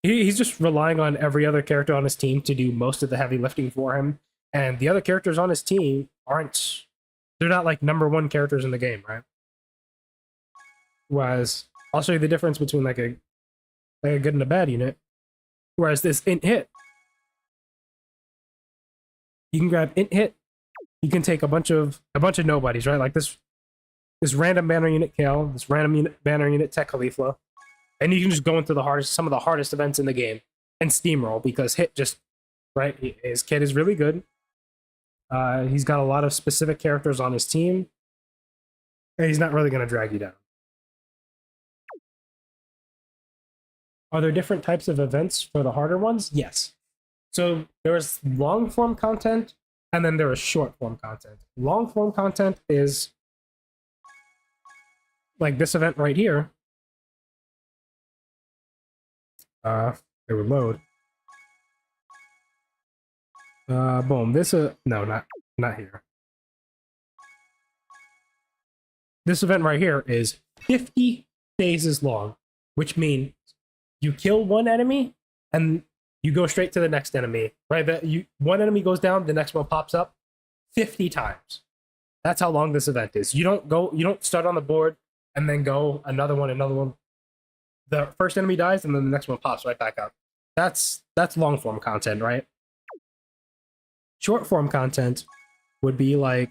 He's just relying on every other character on his team to do most of the heavy lifting for him. And the other characters on his team they're not like number 1 characters in the game, right? Whereas, I'll show you the difference between like a good and a bad unit. Whereas this Int Hit, you can grab Int Hit, you can take a bunch of nobodies, right? Like this random banner unit Kale, this random banner unit Tech Khalifa, and you can just go into some of the hardest events in the game and steamroll, because Hit just, right, his kit is really good. He's got a lot of specific characters on his team, and he's not really going to drag you down. Are there different types of events for the harder ones? Yes. So there's long form content, and then there is short form content. Long form content is like this event right here. It would load. Boom. This no, not here. This event right here is 50 phases long, which means you kill one enemy and you go straight to the next enemy. Right? One enemy goes down, the next one pops up 50 times. That's how long this event is. You don't start on the board and then go another one. The first enemy dies and then the next one pops right back up. That's long form content, right? Short form content would be like,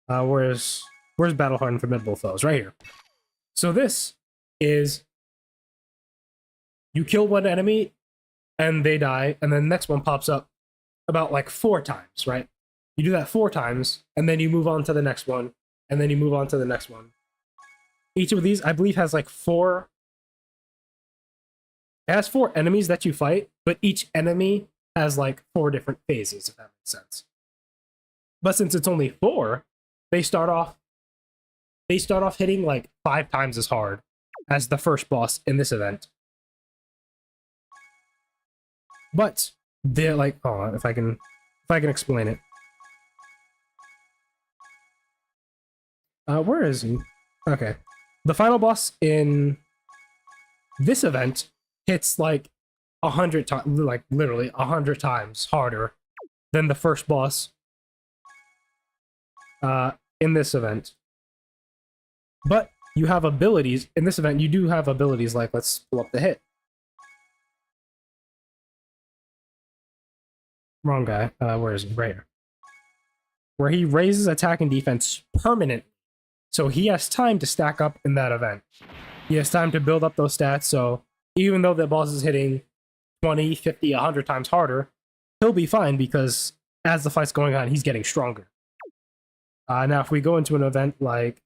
where's Battle Hardened Formidable Foes? Right here. So this is, you kill one enemy and they die, and then the next one pops up about like 4 times, right? You do that 4 times, and then you move on to the next one, and then you move on to the next one. Each of these, I believe, has like 4. It has 4 enemies that you fight, but each enemy has like 4 different phases, if that makes sense. But since it's only 4, they start off hitting like 5 times as hard as the first boss in this event. But they're like, oh, if I can explain it. Where is he? Okay. The final boss in this event hits like 100 times, like literally 100 times harder than the first boss in this event. But you have abilities in this event. You do have abilities like, let's pull up the hit. Wrong guy. Where is he? Right here. Where he raises attack and defense permanently. So he has time to stack up in that event. He has time to build up those stats. So even though the boss is hitting 20, 50, 100 times harder, he'll be fine because as the fight's going on, he's getting stronger. Now, if we go into an event like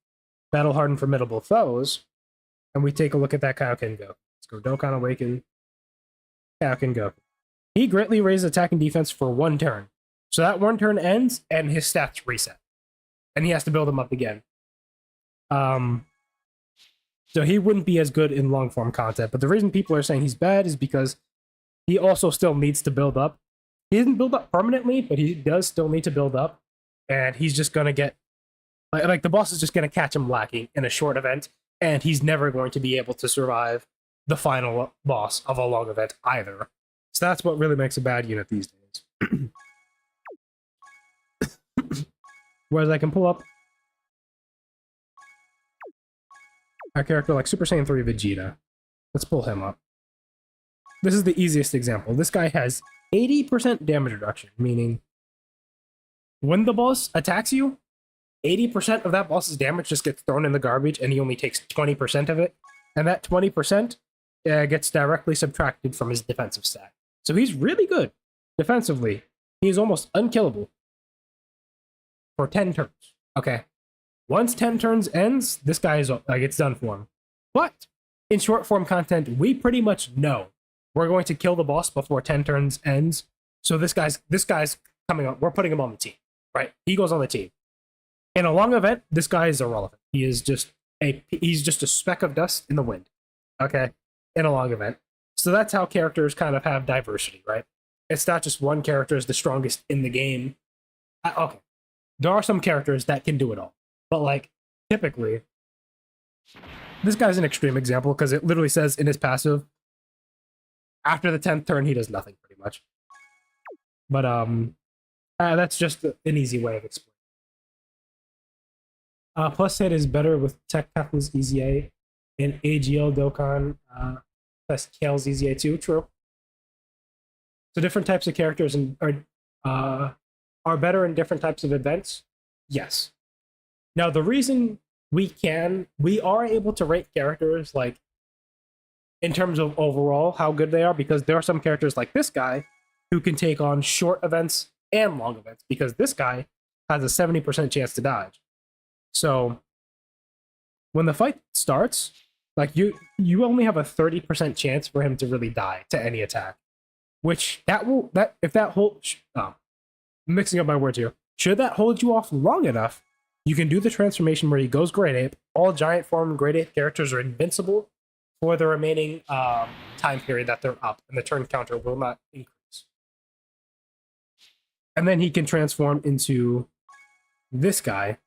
Battle Hardened Formidable Foes, and we take a look at that Kaioken Goku. Let's go Dokkan Awaken, Kaioken Goku. He greatly raises attack and defense for 1 turn. So that 1 turn ends, and his stats reset. And he has to build them up again. So he wouldn't be as good in long form content, but the reason people are saying he's bad is because he also still needs to build up. He doesn't build up permanently, but he does still need to build up, and he's just gonna get like the boss is just gonna catch him lacking in a short event, and he's never going to be able to survive the final boss of a long event either. So that's what really makes a bad unit these days. Whereas I can pull up a character like Super Saiyan 3 Vegeta. Let's pull him up. This is the easiest example. This guy has 80% damage reduction, meaning when the boss attacks you, 80% of that boss's damage just gets thrown in the garbage, and he only takes 20% of it. And that 20% gets directly subtracted from his defensive stat. So he's really good defensively. He is almost unkillable for 10 turns. Okay. Once 10 turns ends, this guy is like, it's done for him. But in short form content, we pretty much know we're going to kill the boss before 10 turns ends. So this guy's coming up. We're putting him on the team, right? He goes on the team. In a long event, this guy is irrelevant. He's just a speck of dust in the wind. Okay, in a long event. So that's how characters kind of have diversity, right? It's not just one character is the strongest in the game. Okay, there are some characters that can do it all, but like typically, this guy's an extreme example because it literally says in his passive, after the 10th turn, he does nothing pretty much. But that's just an easy way of explaining. Plus hit is better with Tech Tackle's EZA and AGL Dokkan plus Kale's EZA too. True. So different types of characters are better in different types of events. Yes. Now the reason we are able to rate characters like in terms of overall how good they are, because there are some characters like this guy who can take on short events and long events, because this guy has a 70% chance to dodge. So when the fight starts, Like you only have a 30% chance for him to really die to any attack. Which if that hold mixing up my words here. Should that hold you off long enough, you can do the transformation where he goes Great Ape. All giant form Great Ape characters are invincible for the remaining time period that they're up, and the turn counter will not increase. And then he can transform into this guy.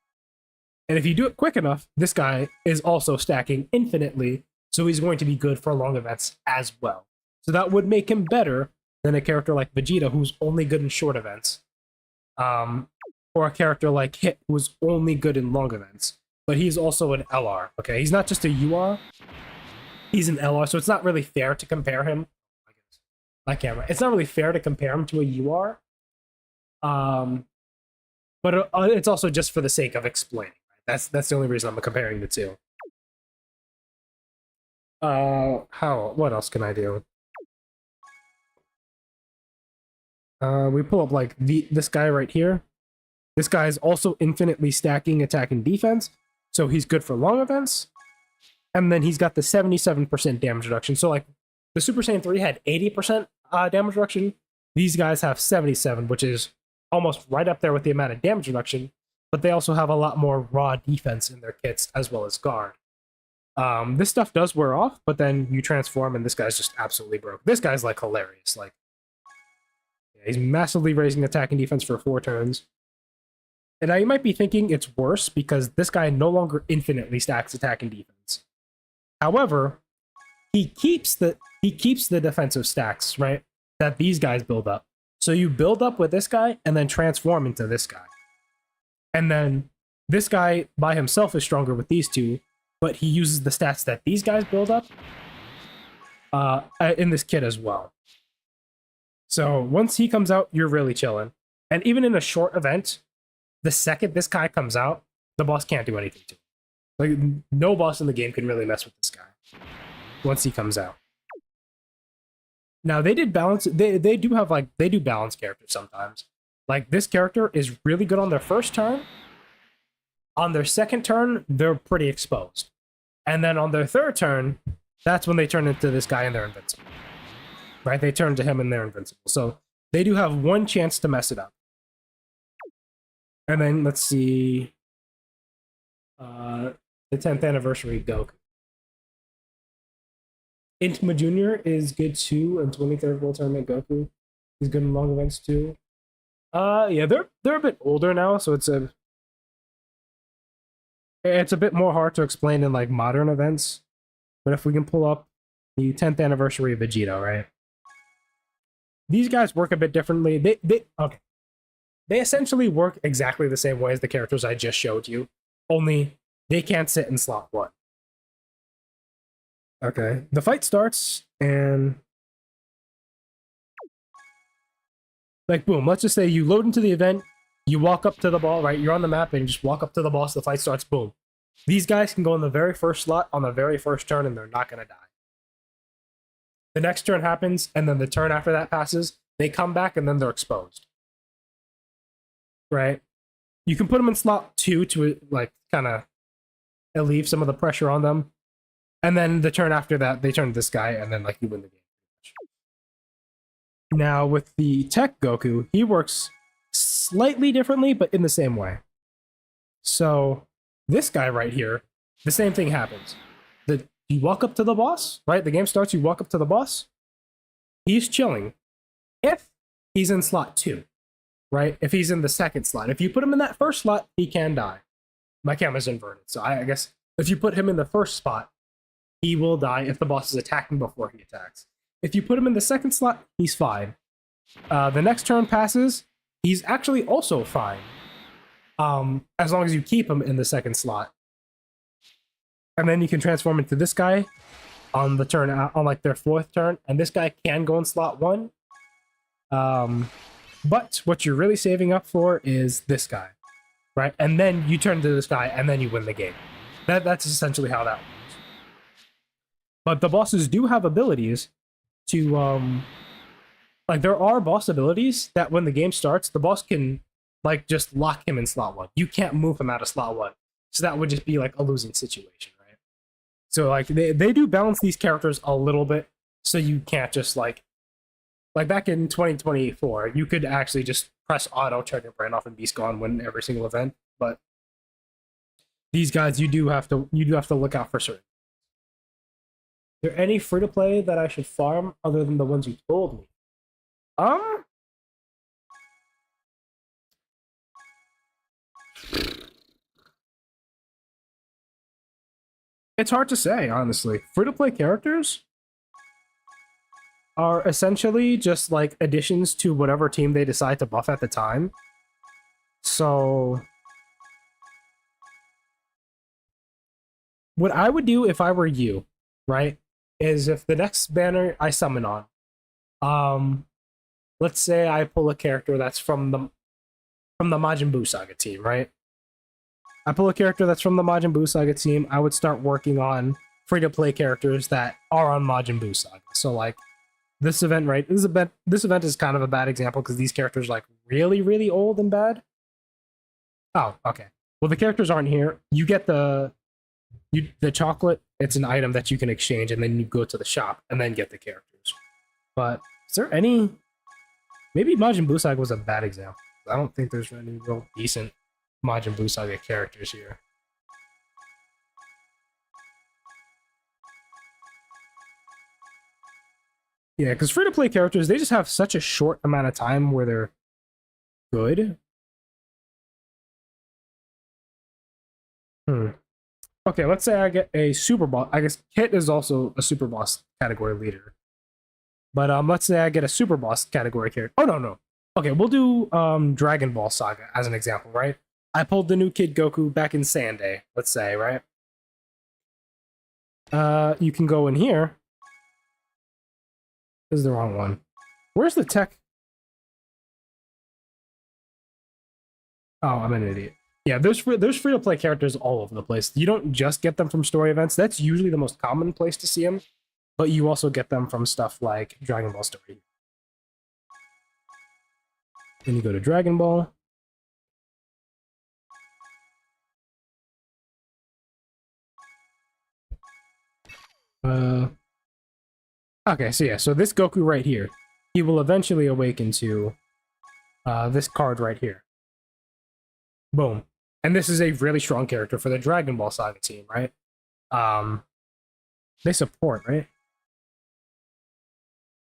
And if you do it quick enough, this guy is also stacking infinitely, so he's going to be good for long events as well. So that would make him better than a character like Vegeta, who's only good in short events. Or a character like Hit, who's only good in long events. But he's also an LR, okay? He's not just a UR, he's an LR, so it's not really fair to compare him. My camera. It's not really fair to compare him to a UR. But it's also just for the sake of explaining. Right? That's the only reason I'm comparing the two. What else can I do? We pull up like this guy right here. This guy is also infinitely stacking attack and defense, so he's good for long events. And then he's got the 77% damage reduction. So like the Super Saiyan 3 had 80% damage reduction. These guys have 77, which is almost right up there with the amount of damage reduction, but they also have a lot more raw defense in their kits as well as guard. This stuff does wear off, but then you transform and this guy's just absolutely broke. This guy's like hilarious. Like, yeah, he's massively raising attack and defense for 4 turns. And now you might be thinking it's worse because this guy no longer infinitely stacks attack and defense. However, he keeps the defensive stacks, right, that these guys build up. So you build up with this guy and then transform into this guy. And then this guy by himself is stronger with these two, but he uses the stats that these guys build up in this kit as well. So once he comes out, you're really chilling. And even in a short event, the second this guy comes out, the boss can't do anything to him. Like, no boss in the game can really mess with this guy once he comes out. Now they did balance. They do balance characters sometimes. Like this character is really good on their first turn. On their second turn, they're pretty exposed, and then on their third turn, that's when they turn into this guy and they're invincible. Right? They turn to him and they're invincible. So they do have one chance to mess it up. And then let's see, the 10th anniversary Goku. Intama Jr. is good too, and 23rd World Tournament Goku is good in long events too. Yeah, they're a bit older now, so it's a bit more hard to explain in like modern events. But if we can pull up the 10th anniversary of Vegeta, right? These guys work a bit differently. They essentially work exactly the same way as the characters I just showed you, only they can't sit in slot 1. Okay, the fight starts, and like boom, let's just say you load into the event, you walk up to the ball, right? You're on the map and you just walk up to the boss, the fight starts, boom. These guys can go in the very first slot on the very first turn and they're not gonna die. The next turn happens, and then the turn after that passes, they come back and then they're exposed. Right? You can put them in slot 2 to like kind of alleviate some of the pressure on them. And then the turn after that, they turn to this guy, and then like you win the game. Now with the Tech Goku, he works slightly differently, but in the same way. So this guy right here, the same thing happens. You walk up to the boss, right? The game starts, you walk up to the boss. He's chilling. If he's in slot 2, right? If he's in the second slot. If you put him in that first slot, he can die. My camera's inverted, so I guess if you put him in the first spot, he will die if the boss is attacking before he attacks. If you put him in the second slot, he's fine. The next turn passes, he's actually also fine. As long as you keep him in the second slot. And then you can transform into this guy on the turn, on like their 4th turn, and this guy can go in slot 1. But what you're really saving up for is this guy, right? And then you turn to this guy, and then you win the game. That's essentially how that works. But the bosses do have abilities to, like there are boss abilities that when the game starts, the boss can like just lock him in slot 1. You can't move him out of slot 1. So that would just be like a losing situation, right? So like they do balance these characters a little bit, so you can't just like back in 2024, you could actually just press auto, turn your brain off, and Beast Gone win every single event. But these guys, you do have to look out for certain. Are there any free to play that I should farm other than the ones you told me? It's hard to say, honestly. Free to play characters are essentially just like additions to whatever team they decide to buff at the time. So what I would do if I were you, right, is if the next banner I summon on, let's say I pull a character that's from the Majin Buu Saga team, right? I pull a character that's from the Majin Buu Saga team, I would start working on free-to-play characters that are on Majin Buu Saga. So like this event, right? This event is kind of a bad example because these characters are like really, really old and bad. Oh, okay. Well, the characters aren't here. You get the chocolate. It's an item that you can exchange, and then you go to the shop and then get the characters. But is there any? Maybe Majin Buu Saga was a bad example. I don't think there's any real decent Majin Buu Saga characters here. Yeah, because free-to-play characters, they just have such a short amount of time where they're good. Okay, let's say I get a super boss. I guess Kit is also a super boss category leader. But let's say I get a super boss category character. Oh, no. Okay, we'll do Dragon Ball Saga as an example, right? I pulled the new Kid Goku back in Sunday, let's say, right? You can go in here. This is the wrong one. Where's the tech? Oh, I'm an idiot. Yeah, there's free-to-play characters all over the place. You don't just get them from story events. That's usually the most common place to see them. But you also get them from stuff like Dragon Ball Story. Then you go to Dragon Ball. Okay, so yeah, so this Goku right here, he will eventually awaken to this card right here. Boom. And this is a really strong character for the Dragon Ball Saga team, right? They support, right?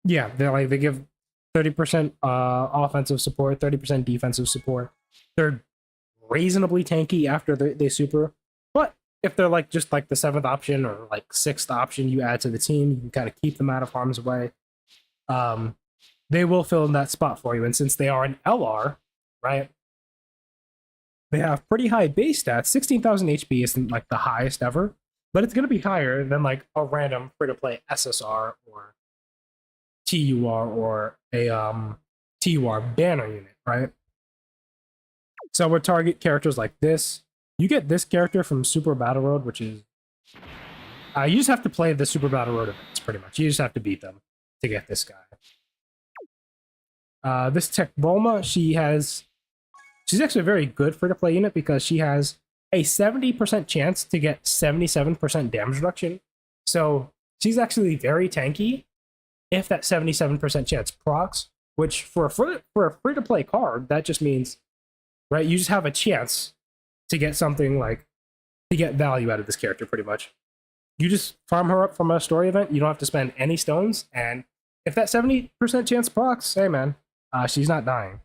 Yeah, they give 30% offensive support, 30% defensive support. They're reasonably tanky after they super, but if they're like just like the 7th option or like 6th option you add to the team, you can kind of keep them out of harm's way. They will fill in that spot for you, and since they are an LR, right? They have pretty high base stats. 16,000 HP isn't like the highest ever, but it's going to be higher than like a random free-to-play SSR or TUR or a TUR banner unit, right? So we'll target characters like this. You get this character from Super Battle Road, which is... you just have to play the Super Battle Road events, pretty much. You just have to beat them to get this guy. This Tech Bulma, she's actually a very good free-to-play unit because she has a 70% chance to get 77% damage reduction. So she's actually very tanky if that 77% chance procs, which for a free-to-play card, that just means, right, you just have a chance to get something like, to get value out of this character, pretty much. You just farm her up from a story event, you don't have to spend any stones, and if that 70% chance procs, hey man, she's not dying.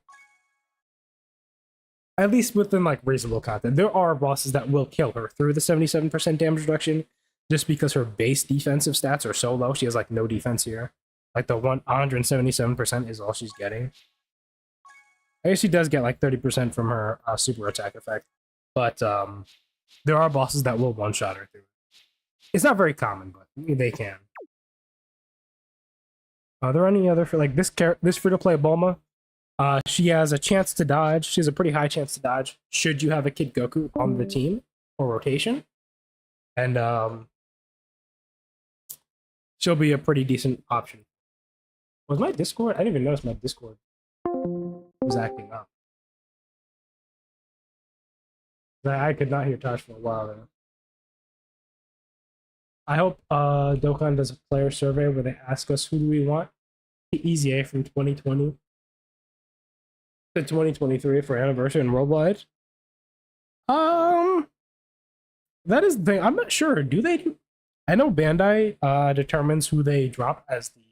At least within like reasonable content. There are bosses that will kill her through the 77% damage reduction just because her base defensive stats are so low. She has like no defense here. Like the 177% is all she's getting. I guess she does get like 30% from her super attack effect. But there are bosses that will one-shot her through. It's not very common, but they can. Are there any other for like this free-to-play Bulma? She has a chance to dodge. She has a pretty high chance to dodge should you have a Kid Goku on the team or rotation. And she'll be a pretty decent option. Was my Discord? I didn't even notice my Discord was acting up. I could not hear Tosh for a while there. I hope Dokkan does a player survey where they ask us who do we want the Easy A from 2020 to 2023 for anniversary and worldwide. That is the thing. I'm not sure. Do they do? I know Bandai determines who they drop as the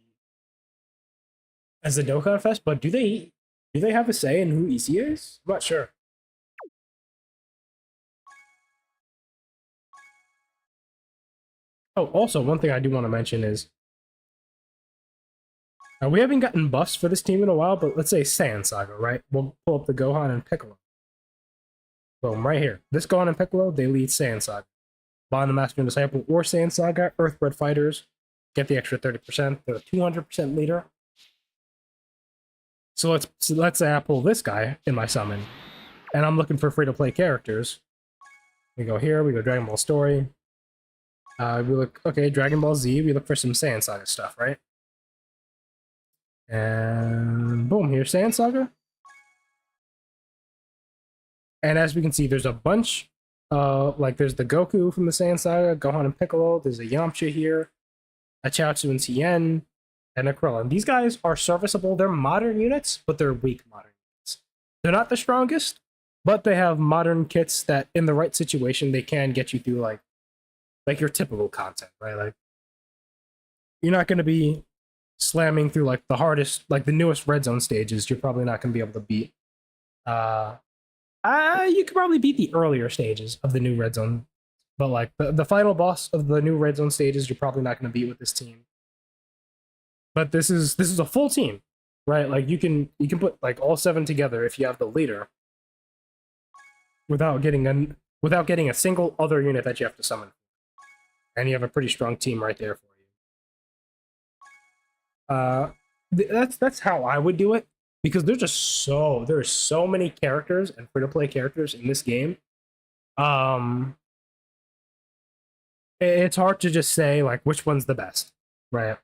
Dokkan Fest, but do they have a say in who EC is? I'm not sure. Oh, also one thing I do want to mention is we haven't gotten buffs for this team in a while, but let's say Saiyan Saga, right? We'll pull up the Gohan and Piccolo. Boom, right here. This Gohan and Piccolo, they lead Saiyan Saga. Bond the Master and Disciple or Saiyan Saga, Earthbred Fighters, get the extra 30%. They're a 200% leader. So let's say I pull this guy in my summon, and I'm looking for free-to-play characters. We go here, we go Dragon Ball Story. We look, okay, Dragon Ball Z, we look for some Saiyan Saga stuff, right? And boom, here's Saiyan Saga. And as we can see, there's a bunch, like there's the Goku from the Saiyan Saga, Gohan and Piccolo, there's a Yamcha here, a Chaozu and Tien, and a Krillin. These guys are serviceable. They're modern units, but they're weak modern units. They're not the strongest, but they have modern kits that, in the right situation, they can get you through like your typical content, right? Like, you're not going to be slamming through like the hardest, like the newest red zone stages. You're probably not going to be able to beat. You could probably beat the earlier stages of the new red zone, but like the final boss of the new red zone stages, you're probably not going to beat with this team. But this is a full team, right? Like you can put like all 7 together if you have the leader, without getting a single other unit that you have to summon, and you have a pretty strong team right there for you. That's how I would do it, because there's so many characters and free-to-play characters in this game. It's hard to just say like which one's the best, right?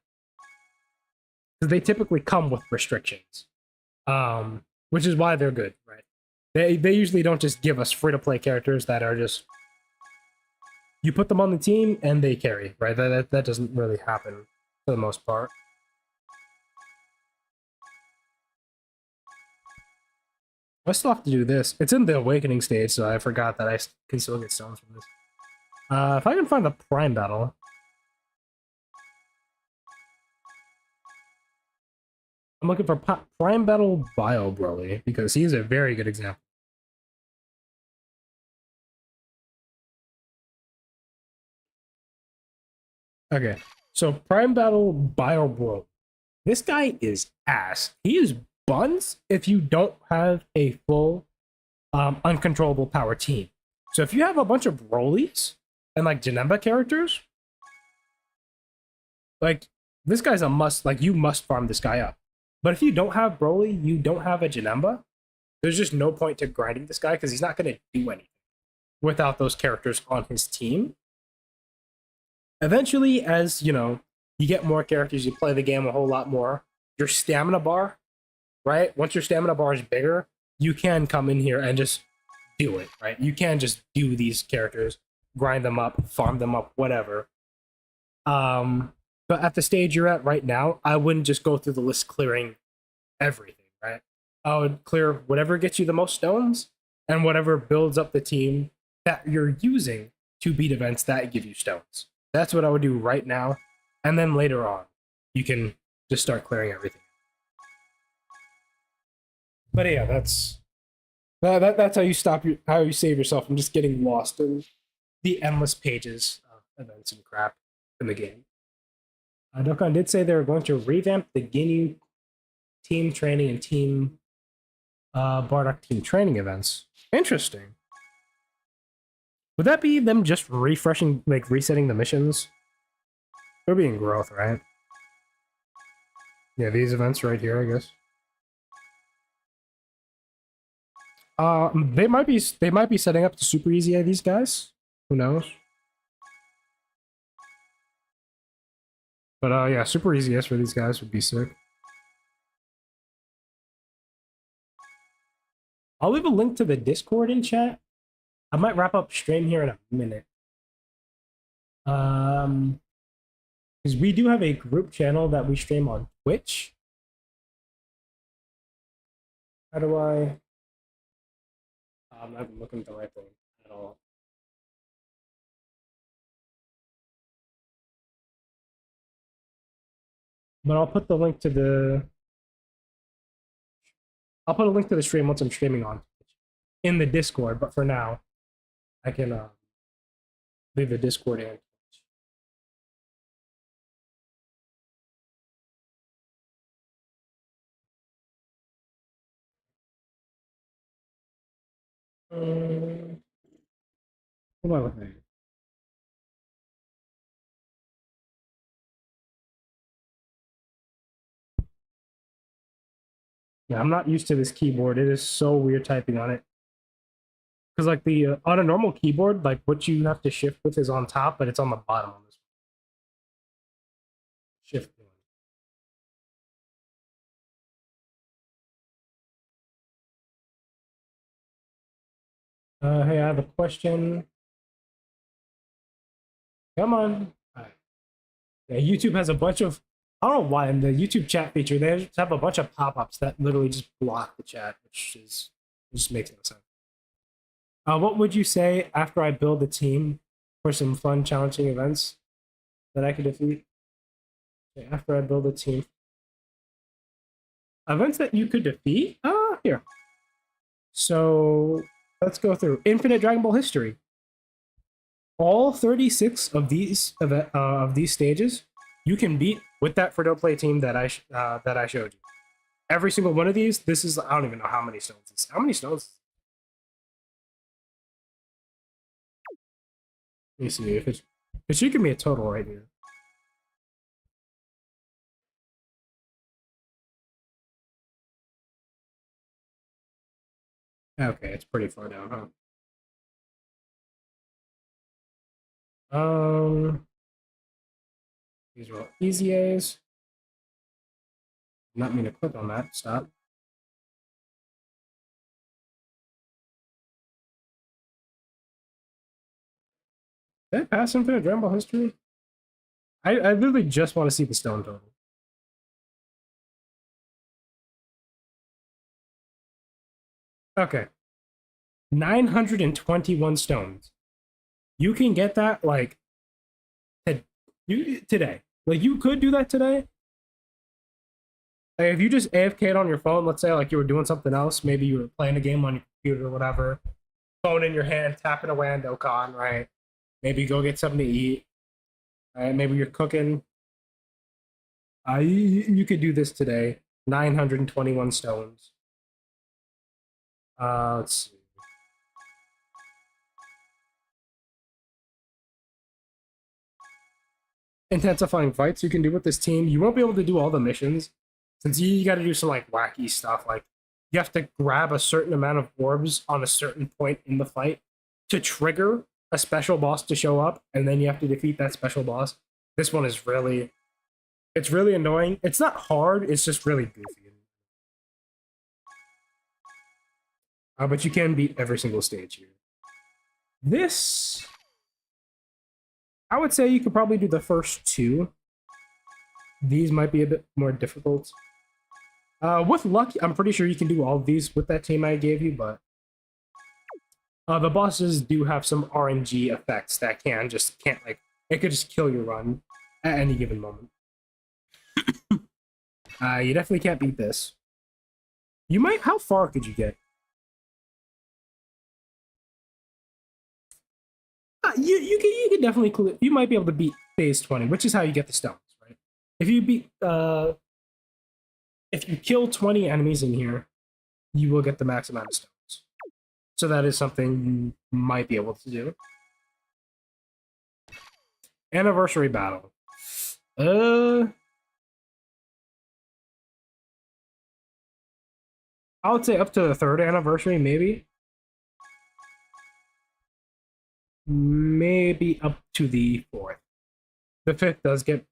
Because they typically come with restrictions, which is why they're good, right? They usually don't just give us free-to-play characters that are just, you put them on the team and they carry, right? That doesn't really happen for the most part. I still have to do this. It's in the awakening stage, so I forgot that I can still get stones from this. If I can find the Prime Battle. I'm looking for Prime Battle Bio Broly, because he's a very good example. Okay, so Prime Battle Bio Broly. This guy is ass. He is buns if you don't have a full uncontrollable power team. So if you have a bunch of Brolys and like Janemba characters, like this guy's a must. Like you must farm this guy up. But if you don't have Broly, you don't have a Janemba, there's just no point to grinding this guy, because he's not going to do anything without those characters on his team. Eventually, as you know, you get more characters, you play the game a whole lot more, your stamina bar, right? Once your stamina bar is bigger, you can come in here and just do it, right? You can just do these characters, grind them up, farm them up, whatever. But at the stage you're at right now, I wouldn't just go through the list clearing everything, right? I would clear whatever gets you the most stones and whatever builds up the team that you're using to beat events that give you stones. That's what I would do right now. And then later on, you can just start clearing everything. But yeah, that's how you how you save yourself from just getting lost in the endless pages of events and crap in the game. Dokkan did say they were going to revamp the Ginyu team training and team Bardock team training events. Interesting. Would that be them just refreshing, like resetting the missions? They're being growth, right? Yeah, these events right here, I guess. They might be setting up the super easy at these guys. Who knows? But yeah, super easy S for these guys would be sick. I'll leave a link to the Discord in chat. I might wrap up stream here in a minute. Because we do have a group channel that we stream on Twitch. How do I? I'm not looking at the right thing at all. But I'll put the link to the. I'll put a link to the stream once I'm streaming on Twitch in the Discord. But for now, I can leave the Discord in. What am I looking at? Yeah, I'm not used to this keyboard. It is so weird typing on it. Because like the on a normal keyboard, like what you have to shift with is on top, but it's on the bottom on this one. Shift. Hey, I have a question. Come on. Alright. Yeah, YouTube has a bunch of. I don't know why in the YouTube chat feature they just have a bunch of pop-ups that literally just block the chat, which is just makes no sense. What would you say after I build a team for some fun, challenging events that I could defeat? Okay, after I build a team, events that you could defeat. Here. So let's go through Infinite Dragon Ball history. All 36 of these stages you can beat with that for don't play team that I showed you. Every single one of these. This is I don't even know how many stones. How many stones? Let me see if it's. It should give me a total right here. Okay, it's pretty far down, huh? These are all easy A's. Not mean to click on that. Stop. Did I pass Infinite Dragon Ball history? I literally just want to see the stone total. Okay. 921 stones. You can get that like today. Like you could do that today. Like, if you just AFK'd on your phone, let's say like you were doing something else, maybe you were playing a game on your computer or whatever, phone in your hand, tapping away on Dokkan, right? Maybe go get something to eat. Right? Maybe you're cooking. You could do this today. 921 stones. Let's see. Intensifying fights you can do with this team. You won't be able to do all the missions since you got to do some like wacky stuff. Like you have to grab a certain amount of orbs on a certain point in the fight to trigger a special boss to show up, and then you have to defeat that special boss. This one is really, it's really annoying. It's not hard. It's just really goofy. But you can beat every single stage here. This, I would say you could probably do the first two. These might be a bit more difficult. With luck, I'm pretty sure you can do all of these with that team I gave you, but the bosses do have some RNG effects that can't like, it could just kill your run at any given moment. You definitely can't beat this. You might, how far could you get? You can definitely, you might be able to beat phase 20, which is how you get the stones, right? If you beat, if you kill 20 enemies in here, you will get the max amount of stones. So that is something you might be able to do. Anniversary battle. I would say up to the 3rd anniversary, maybe. Maybe up to the 4th. The 5th does get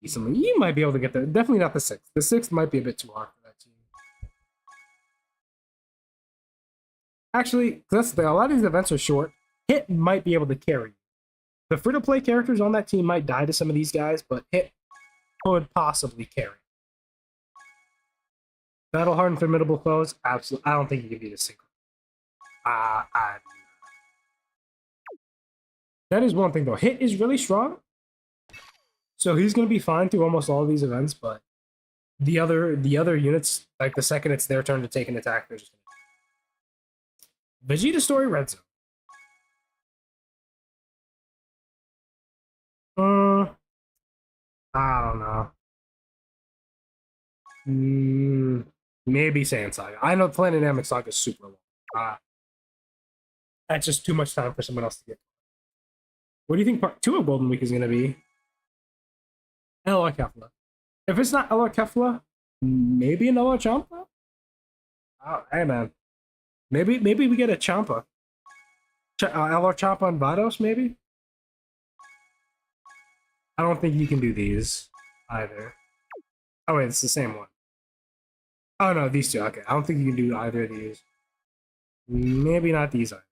decently. You might be able to get there. Definitely not the 6th. The 6th might be a bit too hard for that team. Actually, that's the, a lot of these events are short. Hit might be able to carry. The free-to-play characters on that team might die to some of these guys, but Hit could possibly carry. Battle hardened formidable foes, absolutely. I don't think you can beat a single. That is one thing though. Hit is really strong, so he's gonna be fine through almost all of these events. But the other units, like the second it's their turn to take an attack, they're just gonna... Vegeta Story Red Zone. I don't know. Maybe Saiyan Saga. I know Planet Namek Saga is super long. That's just too much time for someone else to get. What do you think part 2 of Golden Week is going to be? LR Kefla. If it's not LR Kefla, maybe an LR Champa? Oh, hey man. Maybe we get a Champa. LR Champa and Vados, maybe? I don't think you can do these either. Oh wait, it's the same one. Oh no, these two. Okay, I don't think you can do either of these. Maybe not these either.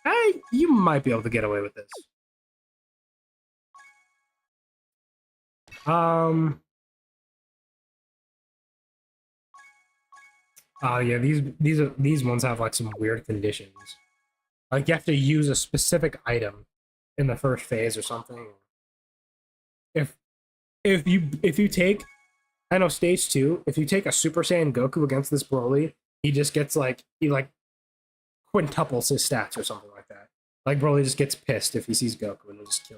Hey, you might be able to get away with this. Oh yeah, these ones have like some weird conditions. Like you have to use a specific item in the first phase or something. If you take, I know stage 2, if you take a Super Saiyan Goku against this Broly, he just gets like quintuples his stats or something like that. Like Broly just gets pissed if he sees Goku and will just kill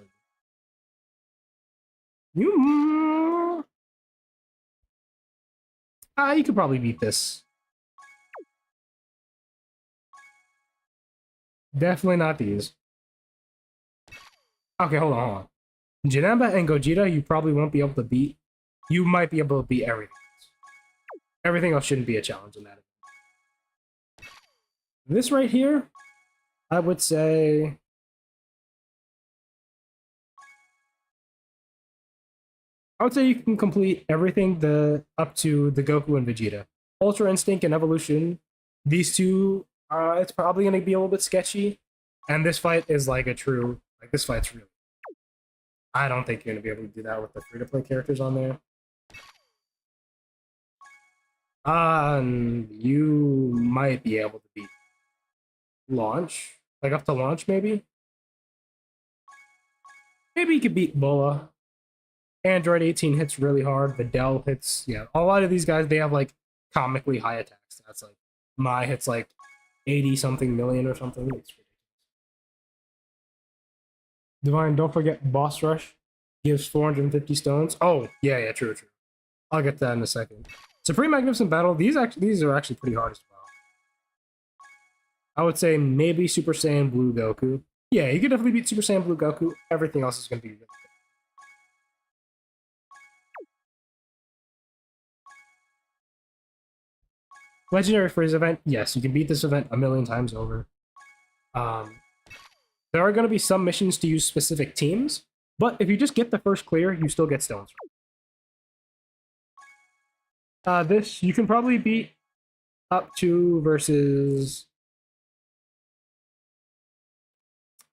you. You could probably beat this. Definitely not these. Okay, hold on. Janemba and Gogeta, you probably won't be able to beat. You might be able to beat everything else. Everything else shouldn't be a challenge in that. This right here, I would say... you can complete everything up to the Goku and Vegeta. Ultra Instinct and Evolution, these two, it's probably going to be a little bit sketchy. And this fight is like a true... Like, this fight's real. I don't think you're going to be able to do that with the free-to-play characters on there. You might be able to beat Launch. Like, up to Launch, maybe? Maybe you could beat Bola. Android 18 hits really hard. Videl hits... Yeah, a lot of these guys, they have, like, comically high attacks. That's like... Mai hits, like, 80-something million or something. It's ridiculous. Divine, don't forget Boss Rush gives 450 stones. Oh, yeah, true. I'll get to that in a second. Supreme Magnificent Battle, these are actually pretty hard as well. I would say maybe Super Saiyan Blue Goku. Yeah, you could definitely beat Super Saiyan Blue Goku. Everything else is going to be really good. Legendary Freeze event, yes, you can beat this event a million times over. There are going to be some missions to use specific teams, but if you just get the first clear, you still get stones. This, you can probably beat up to versus...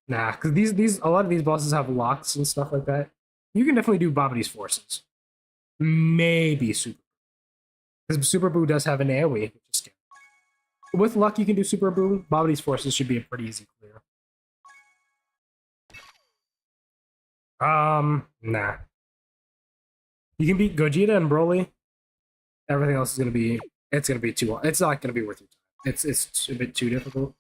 Nah, because a lot of these bosses have locks and stuff like that. You can definitely do Babidi's Forces. Maybe Super Buu. Because Super Buu does have an AoE, which is scary. With luck, you can do Super Buu. Babidi's Forces should be a pretty easy clear. Nah. You can beat Gogeta and Broly. Everything else is gonna be... It's gonna be too... It's not gonna be worth your time. It's a bit too difficult.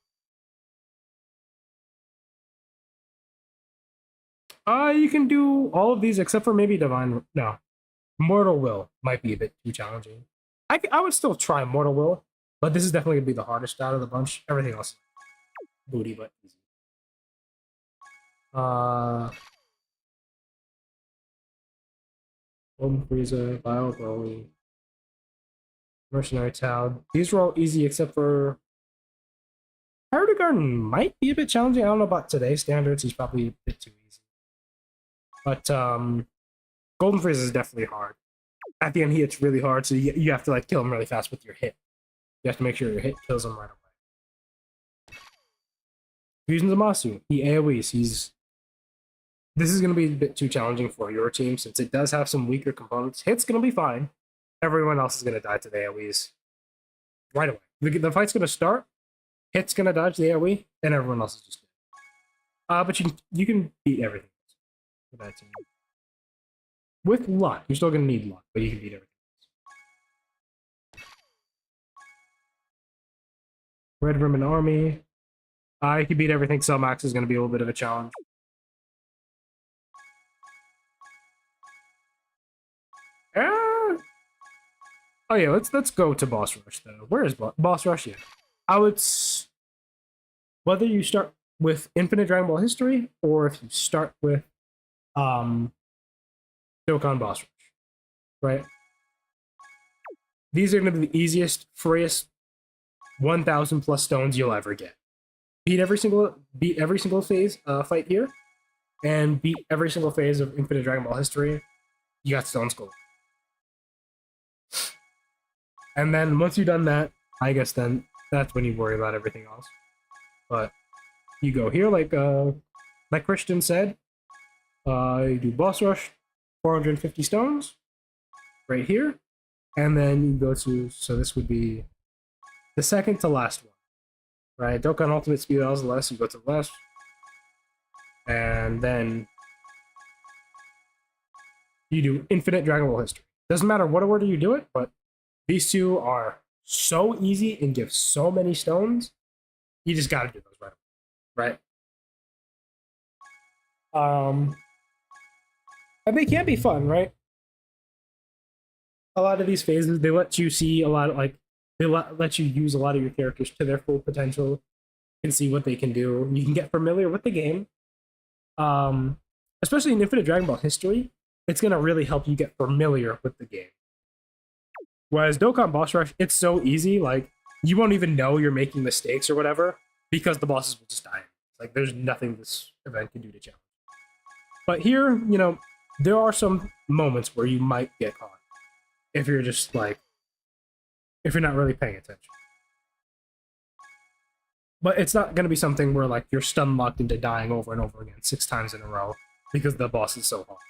You can do all of these except for maybe Divine... No. Mortal Will might be a bit too challenging. I would still try Mortal Will, but this is definitely gonna be the hardest out of the bunch. Everything else is booty, but easy. Golden Frieza, Bio Broly, Mercenary Town. These are all easy except for... Hyrule Garden might be a bit challenging. I don't know about today's standards. He's probably a bit too easy. But Golden Frieza is definitely hard. At the end, he hits really hard, so you have to like kill him really fast with your hit. You have to make sure your hit kills him right away. Fusion Zamasu. He AoEs. This is going to be a bit too challenging for your team since it does have some weaker components. Hit's going to be fine. Everyone else is going to die to the AoEs right away. The fight's going to start. Hit's going to dodge the AoE, and everyone else is just dead. But you can beat everything with that team. With luck. You're still going to need luck, but you can beat everything. Red Ribbon Army. You can beat everything. Cell Max is going to be a little bit of a challenge. Oh yeah, let's go to Boss Rush though. Where is Boss Rush? Yeah, I would. Whether you start with Infinite Dragon Ball History or if you start with Dokkan Boss Rush, right? These are going to be the easiest, freest 1,000 plus stones you'll ever get. Beat every single phase fight here, and beat every single phase of Infinite Dragon Ball History. You got Stone Skull. And then once you've done that, I guess then that's when you worry about everything else. But you go here, like Christian said, you do Boss Rush, 450 stones, right here, and then you go to, so this would be the second to last one, right? Dokkan Ultimate Speed L's less, you go to the left, and then you do Infinite Dragon Ball History. Doesn't matter what order you do it, but these two are so easy and give so many stones. You just got to do those right. And they can be fun, right? A lot of these phases, they let you see a lot of, they let you use a lot of your characters to their full potential. You can see what they can do. You can get familiar with the game. Especially in Infinite Dragon Ball History, it's going to really help you get familiar with the game. Whereas Dokkan Boss Rush, it's so easy, you won't even know you're making mistakes or whatever, because the bosses will just die. There's nothing this event can do to challenge. But here, there are some moments where you might get caught. If you're just, if you're not really paying attention. But it's not going to be something where, you're stun locked into dying over and over again 6 times in a row, because the boss is so hard.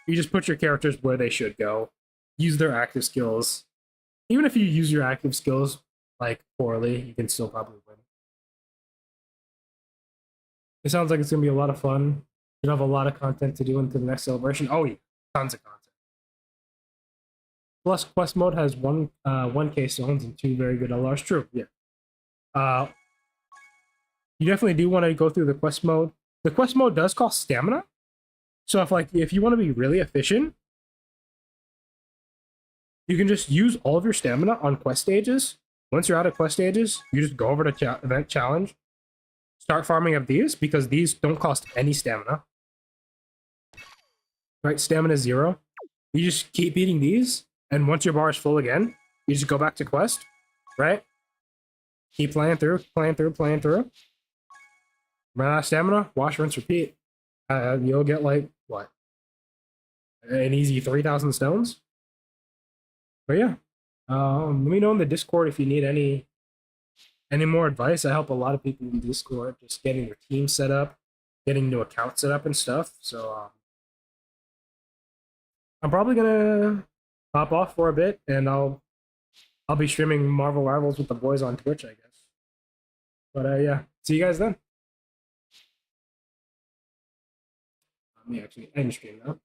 You just put your characters where they should go, use their active skills. Even if you use your active skills poorly, you can still probably win. It sounds like it's gonna be a lot of fun. You'll have a lot of content to do into the next celebration. Oh yeah, tons of content. Plus, quest mode has 1K stones and 2 very good LRs. True, yeah. You definitely do want to go through the quest mode. The quest mode does cost stamina, so if you want to be really efficient, you can just use all of your stamina on quest stages. Once you're out of quest stages, you just go over to event challenge, start farming up these, because these don't cost any stamina. Right, stamina 0. You just keep beating these, and once your bar is full again, you just go back to quest, right? Keep playing through. Run out of stamina, wash, rinse, repeat. You'll get what? An easy 3,000 stones? But yeah, let me know in the Discord if you need any more advice. I help a lot of people in Discord, just getting their team set up, getting new accounts set up and stuff. So I'm probably gonna hop off for a bit, and I'll be streaming Marvel Rivals with the boys on Twitch, I guess. But yeah, see you guys then. Let me actually end stream now.